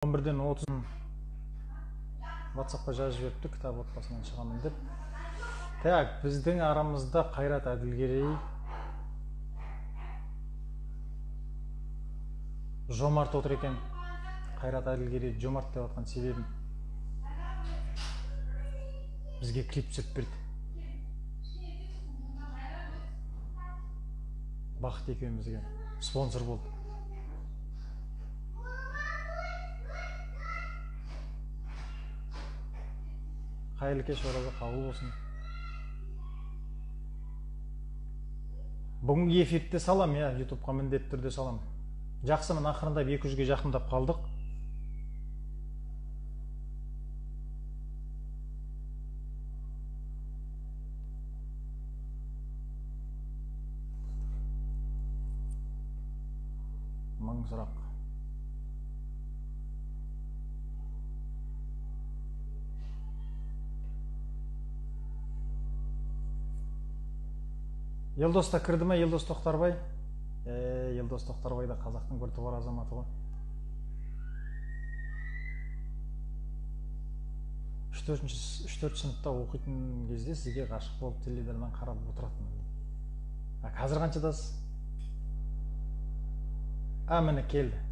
11'den 30 WhatsApp'a жазып жіберіпті, кітап отбасынан шығамын деп. Так, біздің арамызда Қайрат Әділгерей, Жомарт отыр екен. Қайрат Әділгерей Жомарт деп атқан себебім бізге клип түсіріп берді. Бақыт екеумізге спонсор болды. Қайырлы кеш, ораза қабыл болсын. Бүгінгі эфирді салам, YouTube-қа міндетті түрде салам. Жақсы, мен ақырындап 200-ге жақындап қалдық. Мың сұрақ. Елдос та кірді ме? Елдос Тоқтарбай? Елдос Тоқтарбай да қазақтың бір туар азаматы ғой. 3-4 сыныпта оқитын кезде сізге ғашық болып теледидардан қарап отыратынмын. Қазір қаншадасыз? Міне келді.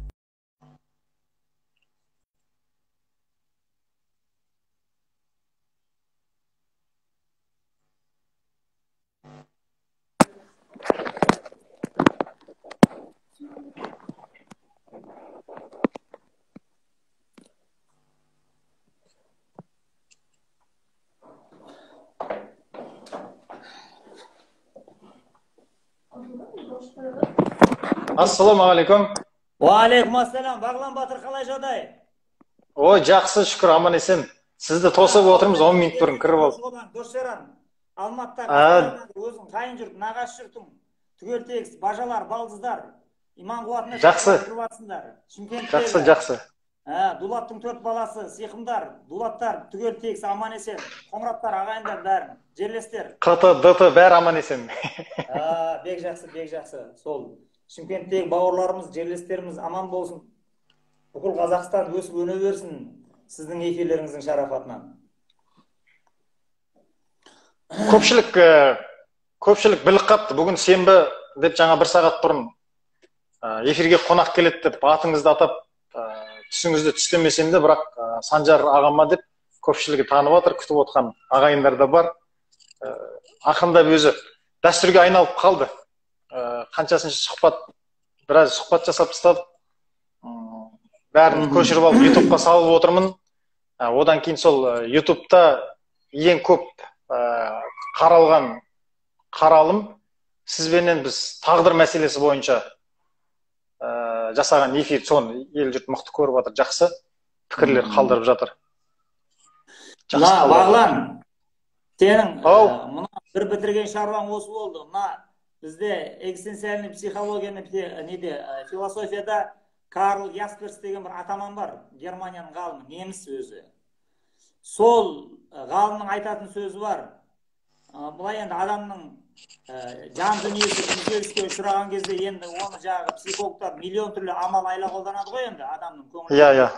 Ассалаумағалейкум. Уалейкум ассалам. Бағлан Батыр, қалай жағдай? Ой, жақсы, шүкір, аман есен. Сізді тосып отырмыз, 10 минут бұрын кіріп ал. Досжаран, Алматыда өзің қайын жұрт, нағаш жұртың, түгел тегіс, бажалар, балдыздар, иман қуатына жақсы. Жақсы. Дулаттың 4 баласы, сиқымдар, дулаттар, түгел тегіс, аман есен, қоңыраттар, ағайындар, бәрін, жерлестер. Қыты, дыты, бәрі аман есен. Бек жақсы. Сол. Шымкенттегі бауырларымыз, жерлестеріміз аман болсын. Бүкіл Қазақстан өсіп өне берсін сіздің эфирлеріңіздің шарафатынан. Көпшілік біліп қапты. Бүгін сенбі деп жаңа 1 сағат бұрын эфирге қонақ келеді деп атыңызды атап, түсіңізді түстемесем де, бірақ Санжар ағама деп көпшілігі танып отыр, күтіп отқан ағайындар да бар. Ақырындап өзі дәстүрге айналып қалды. Қаншасыншы біраз сұхбат жасап тастадық. Бәрін көшіріп алып YouTube-қа салып отырмын. Одан кейін сол YouTube-та ең көп қаралған қаралым сізбенен біз тағдыр мәселесі бойынша жасаған эфир, соны ел жұрт мықты көріп жатыр. Жақсы пікірлер қалдырып жатыр. Бағлан, сенің бір бітірген шаруаң осы болды. Бізде экзистенциальный психологияны философияда Карл Ясперс деген бір атаман бар, Германияның ғалымы, неміс өзі. Сол ғалымның айтатын сөзі бар. Бұлай енді адамның жан дүниесі күйзеліске ұшыраған кезде енді оны жағы психологтар миллион түрлі амал айла қолданады ғой енді адамның көңілі.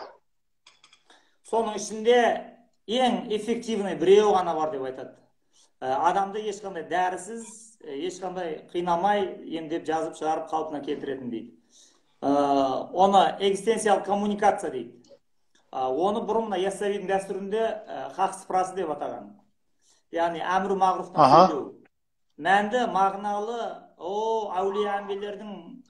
Соның ішінде ең эффективный біреу ғана бар деп айтады. Адамды ешқандай дәрісіз, ешқандай қинамай емдеп жазып шығарып қалпына келтіретін дейді. Оны экзистенциялық коммуникация дейді. Оны бұрын яссауидің дәстүрінде хақс прасы деп атаған. Яғни әмір мағруфтан сөйлеу. Мәнді, мағыналы, әулие әмбелердің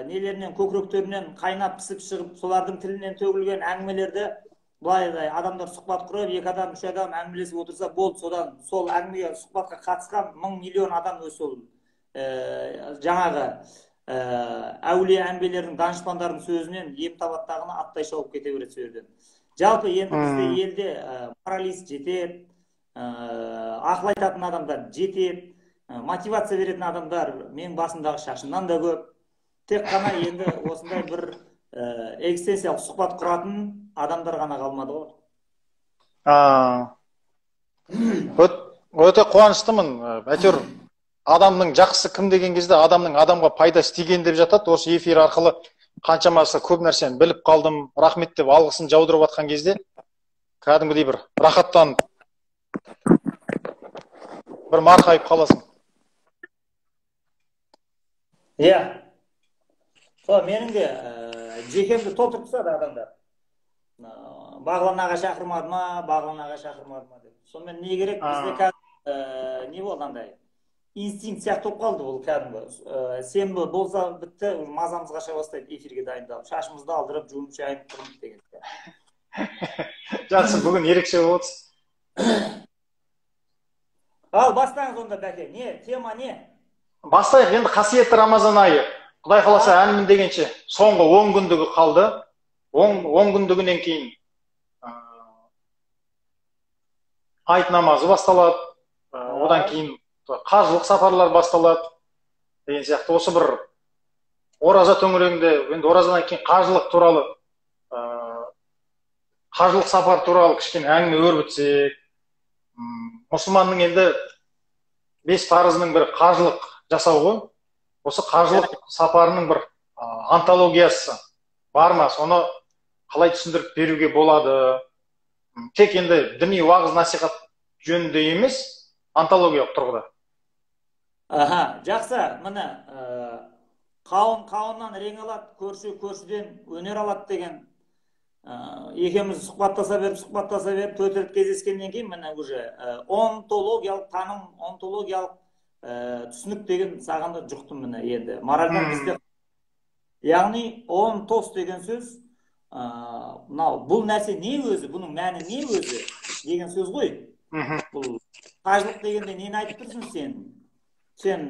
нелерінен, көкіректерінен қайнап пісіп шығып, солардың тілінен төгілген әңгімелерді былай адамдар сұхбат құрып, 2 адам, 3 адам әңгімелесіп отырса болды. Содан сол әңгімеге сұхбатқа қатысқан 1000 миллион адам өз сол жаңағы әулие әмбелердің, данышпандардың сөзінен ем табаттағына аттай шауып кете береді сөзден. Жалпы енді бізде елде моралист жетеді, ақыл айтатын адамдар жетеді, мотивация беретін адамдар менің басымдағы шашымнан да көп. Тек қана енді осындай бір экзистенциялық сұхбат құратын адамдар ғана қалмады ғой. Өте қуаныштымын. Әйтеуір адамның жақсы кім деген кезде адамның адамға пайдасы тиген деп жатады. Осы эфир арқылы қаншамасы көп нәрсені біліп қалдым, рахмет деп алғысын жаудырып жатқан кезде кәдімгідей бір рахаттанып бір марқайып қаласың. Иә. Сол менің де жекемді толтырып тастады адамдар. Бағлан аға шақырмады ма, Бағлан аға шақырмады ма деп. Сонымен не керек? Бізде кәдімгі не болды андай? Инстинкт сияқты болып қалды ол кәдімгі. Сенбі болса бітті, мазамыз қаша бастайды эфирге дайындалып. Шашымызды алдырып, жуынып шайынып тұрмыз деген. Жақсы, бүгін ерекше болып отырсыз. Ал бастаңыз онда бәке. Не? Тема не? Бастайық, енді қасиетті Рамазан айы. Құдай қаласа әнмін дегенше соңғы 10 күндігі қалды. 10 күндігінен кейін айт намазы басталады. Одан кейін қажылық сапарлар басталады. Деген сияқты осы бір ораза төңірегінде, енді оразадан кейін қажылық туралы, қажылық сапар туралы кішкене әңгіме өрбітсек. Мұсылманның енді 5 парызының бірі қажылық жасау ғой. Осы қажылық сапарының бір антологиясы бар ма? Соны қалай түсіндіріп беруге болады? Тек енді діни уағыз насихат жөнінде емес, антологиялық тұрғыда. Жақсы, міне қауын-қауыннан рең алады, көрші көршіден өнер алады деген екеуміз сұхбаттаса беріп, 4 рет кездескеннен кейін міне уже онтологиялық таным, онтологиялық түсінік деген сағанды жұқтым міне енді. Моральдан бізде. Яғни онтос деген сөз, бұл нәрсе не өзі, бұның мәні не өзі деген сөз ғой. Бұл қажылық дегенде нені айтып тұрсың сен? Сен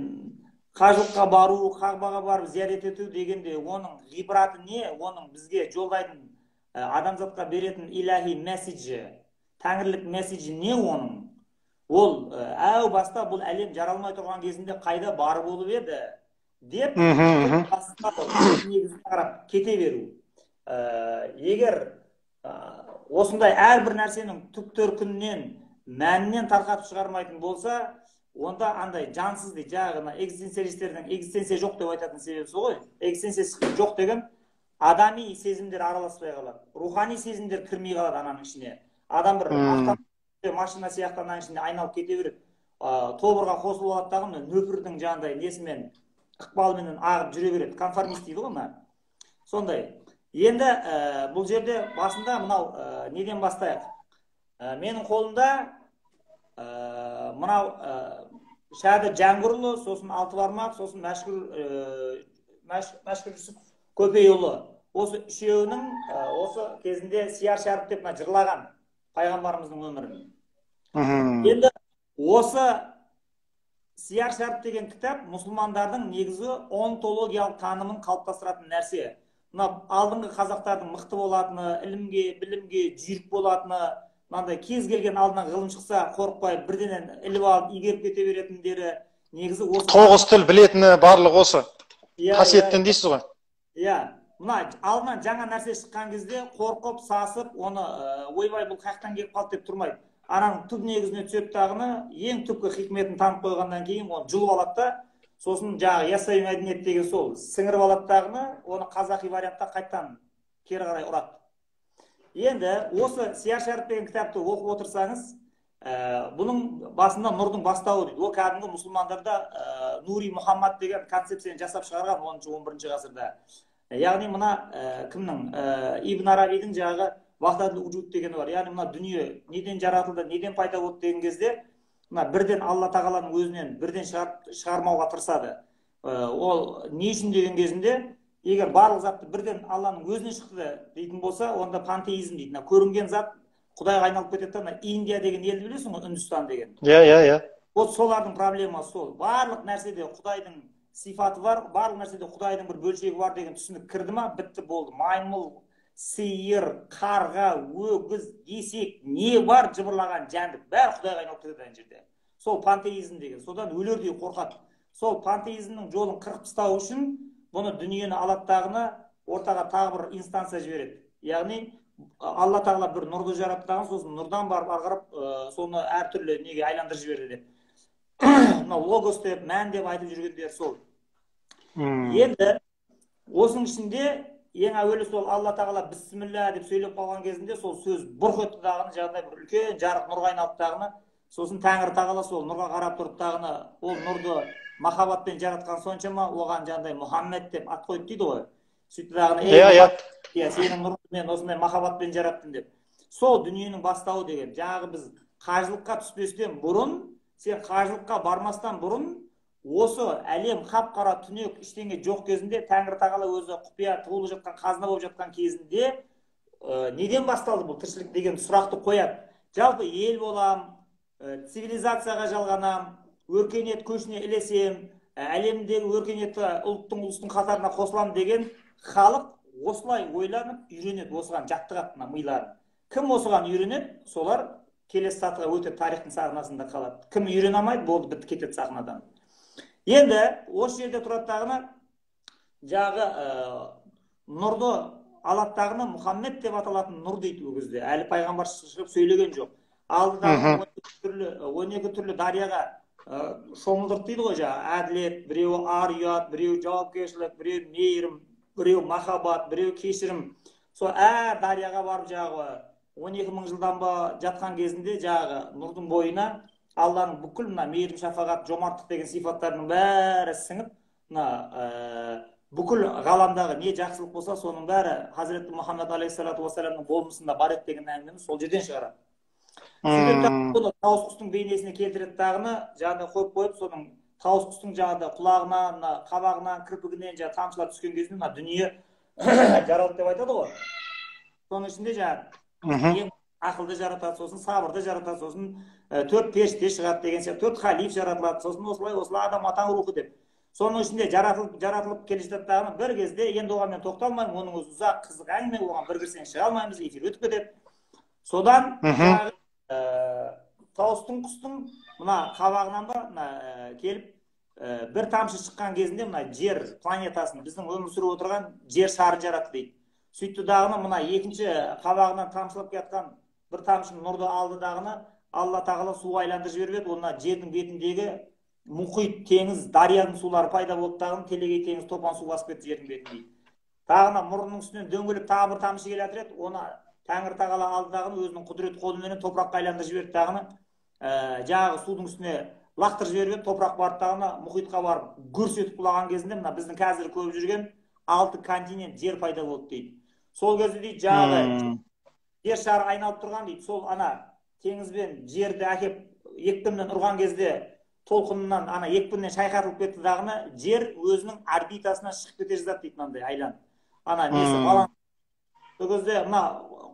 қажылыққа бару, Қағбаға барып зиярет ету дегенде оның ғибраты не? Оның бізге жолдайтын адамзатқа беретін илахи месседжі, тәңірлік месседжі не оның? Ол әу баста бұл әлем жаралмай тұрған кезінде қайда бар болып еді деп негізіне қарап кете беру. Егер осындай әрбір нәрсенің түп төркінінен, мәнінен тарқатып шығармайтын болса, онда андай жансыз дейді, жаңағы экзистенциалистердің экзистенция жоқ деп айтатын себебі сол ғой. Экзистенция жоқ деген адами сезімдер араласпай қалады, рухани сезімдер кірмей қалады ананың ішіне. Адам бір машина сияқты ананың ішінде айналып кете береді. Тобырға қосылып алады дағы нөпірдің жаңағыдай несімен ықпалыменен ағып жүре береді. Конформист дейді ғой мына. Сондай. Енді бұл жерде басында мынау неден бастайық? Менің қолымда мынау Шәді Жаңғырұлы, сосын Алтыбармақ, сосын Мәшһүр Жүсіп Көпейұлы. Осы үшеуінің осы кезінде Сияр Шәріп деп жырлаған пайғамбарымыздың өмірін. Енді осы Сияр Шәріп деген кітап мұсылмандардың негізі онтологиялық танымын қалыптастыратын нәрсе. Алдыңғы қазақтардың мықты болатыны, ілімге, білімге жүйрік болатыны, мынандай кез келген алдынан ғылым шықса қорықпай бірденен іліп алып игеріп кете беретіндері негізі осы. 9 тіл білетіні барлық осы. Қасиеттен дейсіз ғой. Иә. Мына алдынан жаңа нәрсе шыққан кезде қорқып, сасып, оны ойбай бұл қаяқтан келіп қалды деп тұрмайды. Ананың түп негізіне түсіп тағыны, ең түпкі хикметін танып қойғаннан кейін оны жұлып алады да, сосын жаңағы яссауи мәдениет деген сол сіңіріп алады тағыны, оны қазақи вариантта қайттан кері қарай ұрады. Енді осы Сияр Шәріп деген кітапты оқып отырсаңыз, бұның басында нұрдың бастауы дейді. Ол кәдімгі мұсылмандарда Нури Мұхаммад деген концепцияны жасап шығарған 10-11 ғасырда. Яғни мына кімнің Ибн Арабидің жағы вахдатул вуджуд дегені бар. Яғни мына дүние неден жаратылды, неден пайда болды деген кезде, мына бірден Алла тағаланың өзінен бірден шығармауға тырысады. Ол не үшін деген кезінде, егер барлық затты бірден Алланың өзінен шықты дейтін болса, онда пантеизм дейді. Көрінген зат Құдайға айналып кетеді. Индия деген елді білесің ғой, Үндістан деген. Иә. Вот солардың проблемасы сол. Барлық нәрседе Құдайдың сифаты бар, барлық нәрседе Құдайдың бір бөлшегі бар деген түсінік кірді ма, бітті болды. Маймыл, сиыр, қарға, өгіз, есек, не бар жыбырлаған жәндік, бәрі Құдайға айналып кетеді ана жерде. Сол пантеизм деген. Содан өлердей қорқады. Сол пантеизмнің жолын қырып тастау үшін бұны дүниені алаттағына ортаға тағы бір инстанция жібереді. Яғни Алла тағала бір нұрды жараттаған, сосын нұрдан барып ағарып, соны әртүрлі неге айландырып жіберді деп. Логос деп, мән деп айтып жүргендер сол. Енді осының ішінде ең әуелі сол Алла тағала бісміллә деп сөйлеп қалған кезінде сол сөз бұрқ етті дағыны, жаңағыдай бір үлкен жарық нұрға айналып дағыны, сосын Тәңір тағала сол нұрға қарап тұрып дағыны, ол нұрды махаббатпен жаратқан соншама оған жаңағыдай Мұхаммед деп ат қойды дейді ғой. Сөйтті дағыны, сенің нұрыңды мен осындай махаббатпен жараттым деп. Сол дүниенің бастауы деген. Жаңағы біз қажылыққа түспестен бұрын, сен қажылыққа бармастан бұрын, осы әлем қап-қара түнек ештеңе жоқ кезінде Тәңір тағала өзі құпия тығулы жатқан қазына болып жатқан кезінде неден басталды бұл тіршілік деген сұрақты қояды. Жалпы ел болам, цивилизацияға жалғанам, өркениет көшіне ілесем, әлемдегі өркениетті ұлыстың қатарына қосылам деген халық осылай ойланып үйренеді, осыған жаттығады миларын. Кім осыған үйренеді, солар келесі сатыға өте тарихтың сахнасында қалады. Кім үйрене алмайды, болды, бітті кетеді сахнадан. Енді осы жерде тұраттағына жағы нұрды алаттағына Мұхаммед деп аталатын нұр дейді ол кезде. Әлі пайғамбар шығып сөйлеген жоқ. Алдыдағы 12 түрлі дарияға шомылдырды дейді ғой жаңағы. Әділет, біреуі ар ұят, біреуі жауапкершілік, біреуі мейірім, біреуі махаббат, біреуі кешірім. Сол дарияға барып жағы 12 мың жылдан ба жатқан кезінде жағы нұрдың бойына Алланың бүкіл мейірім, шафағат, жомарттық деген сипаттарының бәрі сіңіп, бүкіл ғаламдағы не жақсылық болса, соның бәрі Хазіреті Мұхаммед алейхиссалату уассаламның болмысында бар еді деген әңгімені сол жерден шығарады. Сөйтіп тауыс құстың бейнесіне келтіреді дағыны, жаңағы қойып, соның тауыс құстың жаңағы құлағынан, қабағынан, кірпігінен тамшылар түскен кезінде дүние жаралды деп айтады ғой. Соның ішінде жаңағы ақылды жаратады, сосын сабырды жаратады, сосын 4 періште шығады деген сияқты, 4 халиф жаратылады, сосын осылай адам атаң рухы деп. Соның ішінде жаратылып келе жатқаны бір кезде енді оған мен тоқталмаймын, оның өзі ұзақ қызық әңгіме, оған бір кірсең шыға алмаймыз, эфир өтіп кетеді. Содан тауыстың құстың мына қабағынан ба келіп бір тамшы шыққан кезінде мына жер планетасын, біздің өмір сүріп отырған жер шарын жаратты дейді. Сөйтті дағыны мына екінші қабағынан тамшылап кеткен бір тамшы нұрды алды дағыны Алла тағала су айландырып жіберіп еді, онда жердің бетіндегі мұхит, теңіз, дарияның сулары пайда болды дағыны, телегей теңіз топан су басып кетті жердің бетінде. Тағына мұрнының үстінен дөңгелеп тағы бір тамшы келе жатыр еді, оны Тәңір тағала алды дағыны өзінің құдірет қолыменен топыраққа айландырып жіберді дағыны, жаңағы судың үстіне лақтырып жіберіп еді, топырақ барып дағыны мұхитқа барып гүрс етіп құлаған кезінде мына біздің қазір көріп жүрген 6 континент жер пайда болды дейді. Сол кезде дейді жаңағы жер шары айналып тұрған дейді, сол ана теңізбен жерді әкеп екпінмен ұрған кезде толқынынан ана екпіннен шайқатылып кетті дағыны, жер өзінің орбитасынан шығып кете жаздады дейді, мынандай айланып. Ана несі баланс. Сол кезде мына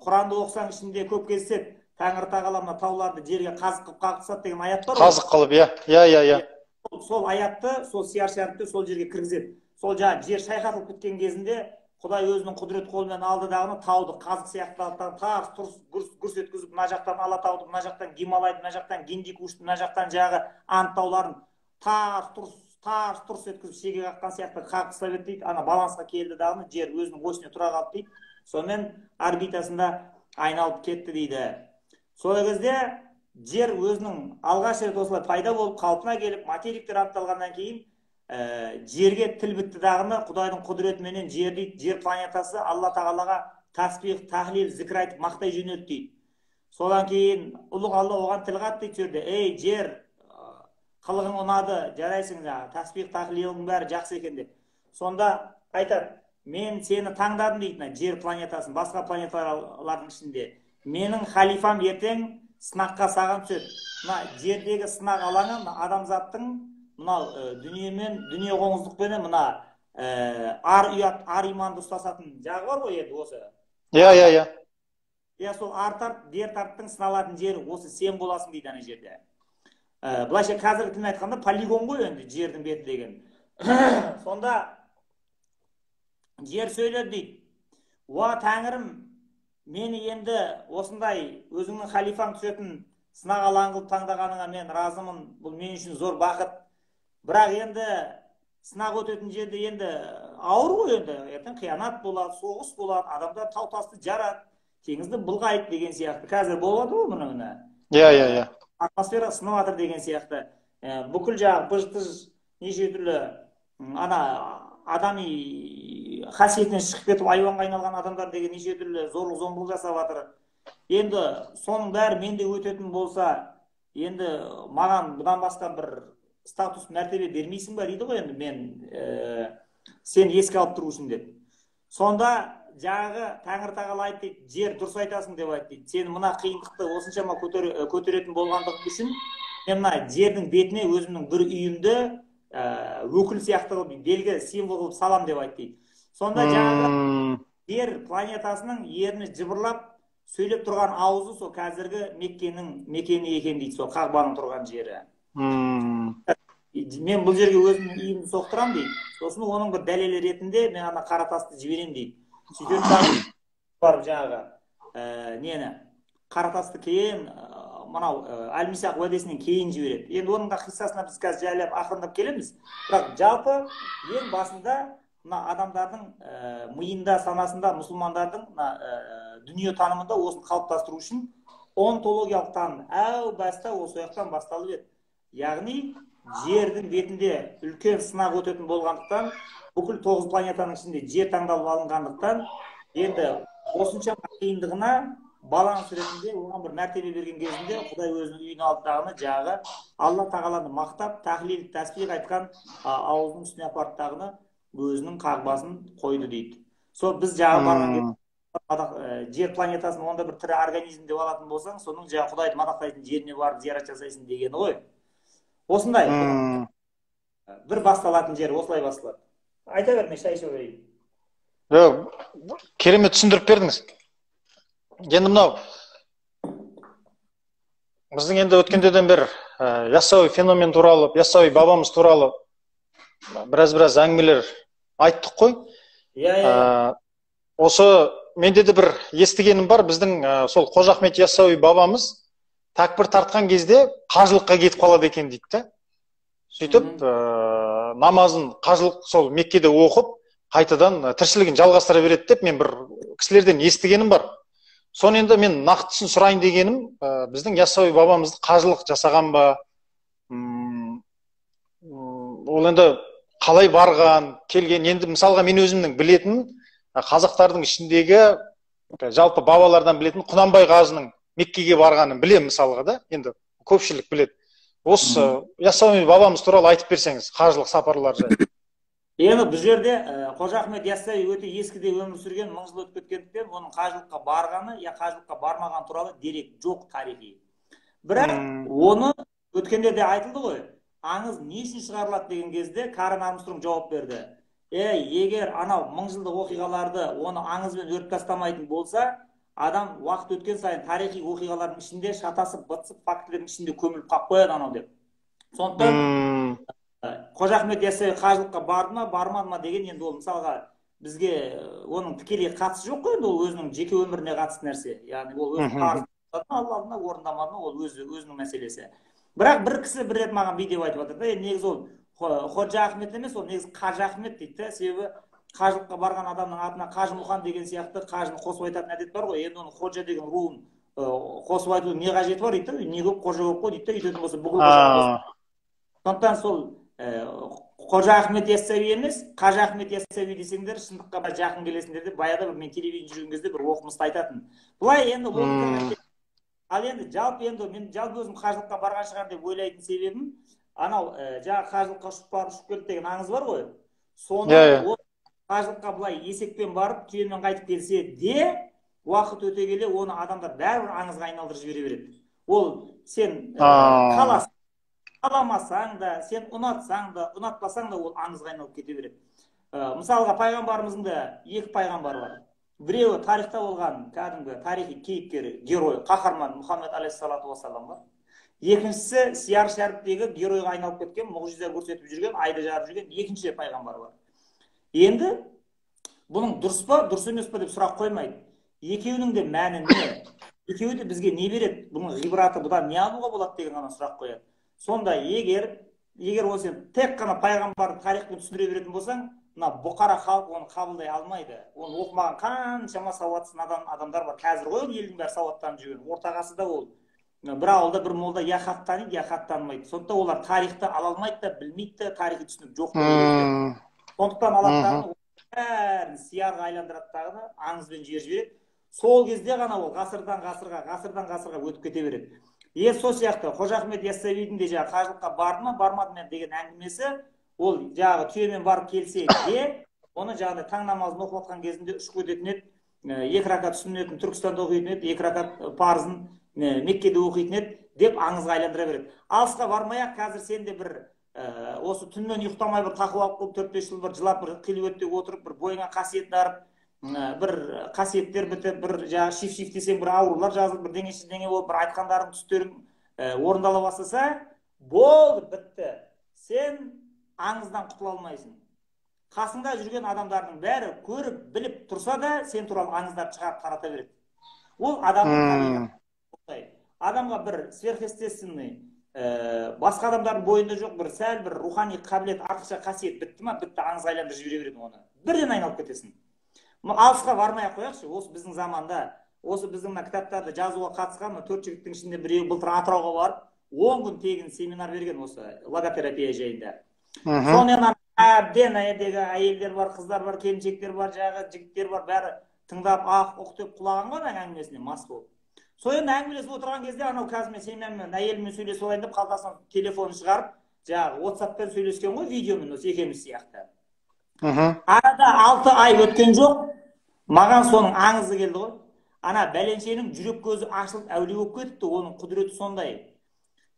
Құранды оқысаң ішінде көп кездеседі, Тәңір тағала мына тауларды жерге қазық қылып қағысады деген аят бар ғой. Қазық қылып, иә. Сол аятты, сол сияр шәріпті сол жерге кіргізеді. Сол жаңағы жер шайқатылып кеткен кезінде Құдай өзінің құдірет қолымен алды дағыны тауды қазық сияқты тарс тұрс гүрс еткізіп, мына жақтан Алатауды, мына жақтан Гималайды, мына жақтан Гиндикушты, мына жақтан жағы Анд тауларын тарс тұрс еткізіп шеге қаққан сияқты қағыстап еді дейді. Ана балансқа келді дағыны, жер өзінің осіне тұра қалды дейді. Сонымен орбитасында айналып кетті дейді. Сол кезде жер өзінің алғаш рет осылай пайда болып қалпына келіп материктер анықталғаннан кейін жерге тіл бітті дағыны, Құдайдың құдіретіменен жер планетасы Алла тағалаға тасбих, тахлил, зікір айтып мақтай жөнелді дейді. Содан кейін ұлық Алла оған тіл қатты дейді жерде, ей жер, қылығың ұнады, жарайсың, тасбих, тахлилің бәрі жақсы екен деп. Сонда айтады, мен сені таңдадым дейді, жер планетасын, басқа планеталардың ішінде. Менің халифам ертең сынаққа саған түседі. Мына жердегі сынақ алаңы адамзаттың мынау дүние қоңыздықпенен мына ар ұят, ар иманды ұстасатын жағы бар ғой енді осы. Иә. Сол ар тарт, дер тарттың сыналатын жері осы сен боласың дейді ана жерде. Былайша қазіргі тілмен айтқанда полигон ғой енді жердің беті деген. Сонда жер сөйледі дейді. Уа Тәңірім, мені енді осындай өзіңнің халифаң түсетін сынақ алаңы қылып таңдағаныңа мен разымын. Бұл мен үшін зор бақыт. Бірақ енді сынақ өтетін жерде енді ауыр ғой енді. Ертең қиянат болады, соғыс болады, адамдар тау тасты жарады, теңізді былғайды деген сияқты. Қазір болады ғой мұны. Иә. Атмосфера сынып жатыр деген сияқты. Бүкіл жағы быж-тыж неше түрлі ана адами қасиетінен шығып кетіп айуанға айналған адамдар деген неше түрлі зорлық зомбылық жасап жатыр. Енді соның бәрі менде өтетін болса, енді маған бұдан басқа бір статус мәртебе бермейсің ба дейді ғой, енді мен сен еске алып тұру үшін деп. Сонда жағы Тәңір Тағала айтты дейді, жер дұрыс айтасың деп айтты дейді. Сен мына қиындықты осыншама көтеретін болғандық үшін мен мына жердің бетіне өзімнің бір үйімді өкіл сияқты қылып белгі символ қылып салам деп айтты дейді. Сонда жаңағы жер планетасының ерні жыбырлап сөйлеп тұрған ауызы сол қазіргі Меккенің мекені екен дейді, сол Қағбаның тұрған жері. Мен бұл жерге өзімнің үйімді соқтырам дейді. Сосын оның бір дәлелі ретінде мен ана қара тасты жіберем дейді. Сөйтіп барып жаңағы нені қара тасты кейін мынау Әл-Мисақ уәдесінен кейін жібереді. Енді оның да қиссасына біз қазір жайлап ақырындап келеміз. Бірақ жалпы ең басында мына адамдардың миында, санасында, мұсылмандардың дүние танымында осын қалыптастыру үшін онтологиялық таным әу баста осы жақтан басталып еді. Яғни жердің бетінде үлкен сынақ өтетін болғандықтан, бүкіл 9 планетаның ішінде жер таңдалып алынғандықтан, енді осыншама қиындығына баланс ретінде оған бір мәртебе берген кезінде Құдай өзінің үйіне алып жағы Алла тағаланы мақтап, тахлил, тәсбих айтқан ауызының үстіне апарып тағыны өзінің қағбасын қойды дейді. Сол біз жағы барған жер планетасын онда бір тірі организм деп алатын болсаң, соның жағы Құдайды мадақтайтын жеріне барып зиярат жасайсың дегені ғой. Осындай бір басталатын жер осылай басталады. Айта берме, шай ішіп берейін. Керемет түсіндіріп бердіңіз. Енді мынау біздің енді өткендерден бері яссауи феномен туралы, яссауи бабамыз туралы біраз әңгімелер айттық қой. Осы менде де бір естігенім бар, біздің сол Қожа Ахмет яссауи бабамыз тәкбір тартқан кезде қажылыққа кетіп қалады екен дейді да. Сөйтіп намазын қажылық сол Меккеде оқып, қайтадан тіршілігін жалғастыра береді деп мен бір кісілерден естігенім бар. Соны енді мен нақтысын сұрайын дегенім, біздің яссауи бабамызды қажылық жасаған ба? Ол енді қалай барған, келген? Енді мысалға мен өзімнің білетін қазақтардың ішіндегі жалпы бабалардан білетін Құнанбай қажының Меккеге барғанын білем мысалға да, енді көпшілік біледі. Осы яссауи бабамыз туралы айтып берсеңіз, қажылық сапарлар жайлы. Енді бұл жерде Қожа Ахмет яссауи өте ескіде өмір сүрген, 1000 жыл өтіп кеткендіктен оның қажылыққа барғаны, я қажылыққа бармаған туралы дерек жоқ тарихи. Бірақ оны өткенде де айтылды ғой, аңыз не үшін шығарылады деген кезде Карен Армстронг жауап берді. Егер анау 1000 жылдық оқиғаларды оны аңызбен өріп тастамайтын болса, адам уақыт өткен сайын тарихи оқиғалардың ішінде шатасып, бытсып, фактілердің ішінде көміліп қалып қояды анау деп. Сондықтан Қожа Ахмет яссауи қажылыққа барды ма, бармады ма деген енді ол мысалға бізге оның тікелей қатысы жоқ қой, енді ол өзінің жеке өміріне қатысты нәрсе. Яғни ол өз парызын Алланың орындамады ма, ол өзінің мәселесі. Бірақ бір кісі бір рет маған видео айтып жатыр да, негізі ол Ходжа Ахмет емес, ол негізі Қажы Ахмет дейді. Себебі қажылыққа барған адамның атына Қажы Мұқан деген сияқты қажыны қосып айтатын әдет бар ғой. Енді оның Ходжа деген руын қосып айтудың не қажеті бар дейді, не көп қожа көп қой дейді, өйтетін болса бүкіл қожа. Сондықтан сол Қожа Ахмет яссауи емес, Қажы Ахмет яссауи десеңдер, шындыққа бір жақын келесіңдер деп баяғыда бір мен телевидениеде жүрген кезде бір оқымысты айтатын. Бұлай енді ал енді жалпы мен өзім қажылыққа барған шығар деп ойлайтын себебім, анау жаңа қажылыққа ұшып келді деген аңыз бар ғой. Соны қажылыққа бұлай есекпен барып, түйемен қайтып келсе де, уақыт өте келе оны адамдар бәрібір аңызға айналдырып жібере береді. Ол сен қаламасаң да, сен ұнатсаң да, ұнатпасаң да ол аңызға айналып кете береді. Мысалға пайғамбарымыздың да 2 пайғамбар бар. Біреуі тарихта болған кәдімгі тарихи кейіпкері, герой, қаһарман Мұхаммед алейхиссалату уассалам бар. Екіншісі Сияр шәріптегі геройға айналып кеткен, мұғжиза көрсетіп жүрген, айды жарып жүрген екінші пайғамбар бар. Енді бұның дұрыс па, дұрыс емес па деп сұрақ қоймайды. Екеуінің де мәні не? Екеуі де бізге не береді? Бұның ғибраты, бұдан не алуға болады деген ғана сұрақ қояды. Сонда егер ол сен тек қана пайғамбардың тарихын түсіндіре беретін болсаң, мына бұқара халық оны қабылдай алмайды. Оны оқымаған қаншама сауатсыз адамдар бар. Қазір ғой елдің бәрі сауаттанып жүрген. Орта ғасырда ол бір ауылда бір молда я хат таниды, я хат танымайды. Сондықтан олар тарихты ала алмайды да, білмейді де, тарихи түсінік жоқ та. Сондықтан алаттарын бәрін сиярға айландырады дағыны, аңызбен жіберіп жібереді. Сол кезде ғана ол ғасырдан ғасырға өтіп кете береді. Сол сияқты Қожа Ахмет Яссауидің де жаңағы қажылыққа барды ма, бармады ма деген әңгімесі, ол жаңағы түйемен барып келсе де, оны жаңағыдай таң намазын оқып жатқан кезінде ұшып өтетін еді, 2 ракат сүннетін Түркістанда оқитын еді, 2 ракат парызын Меккеде оқитын еді деп аңызға айландыра береді. Алысқа бармай-ақ қазір сен де бір осы түннен ұйықтамай бір тақуалық қылып 4-5 жыл бір жылап бір қилуетте отырып бір бойыңа қасиет дарып, бір қасиеттер бітіп, бір жаңағы шиф десең бір аурулар жазылып, бір дене болып, бір айтқандарың түстерің орындала бастаса, болды, бітті. Сен аңыздан құтыла алмайсың. Қасыңда жүрген адамдардың бәрі көріп, біліп тұрса да, сен туралы аңыздарды шығарып тарата береді. Ол адамның адамға бір сверхъестественный, басқа адамдардың бойында жоқ бір сәл бір рухани қабілет, артықша қасиет бітті ма, бітті, аңызға айландырып жібере береді оны. Бірден айналып кетесің. Алысқа бармай-ақ қояқшы, осы біздің заманда, осы біздің кітаптарды жазуға қатысқан 4 жігіттің ішінде біреуі былтыр Атырауға барып, 10 күн тегін семинар берген осы логотерапия жайында. Сонымен әбден әйелдер бар, қыздар бар, келіншектер бар, жағы жігіттер бар, бәрі тыңдап, ұқ деп құлаған ғой әңгімесіне мас болып. Соен әңгімелесіп отырған кезде, анау қазір мен семьяммен, әйеліммен сөйлесіп алайын деп қалтасынан телефонын шығарып, жаңағы WhatsApp-пен сөйлескен ғой, видеомен осы екеуміз сияқты. Арада 6 ай өткен жоқ, маған соның аңызы келді ғой. Ана бәленшенің жүрек көзі ашылып әулие болып кетіпті, оның құдіреті сондай.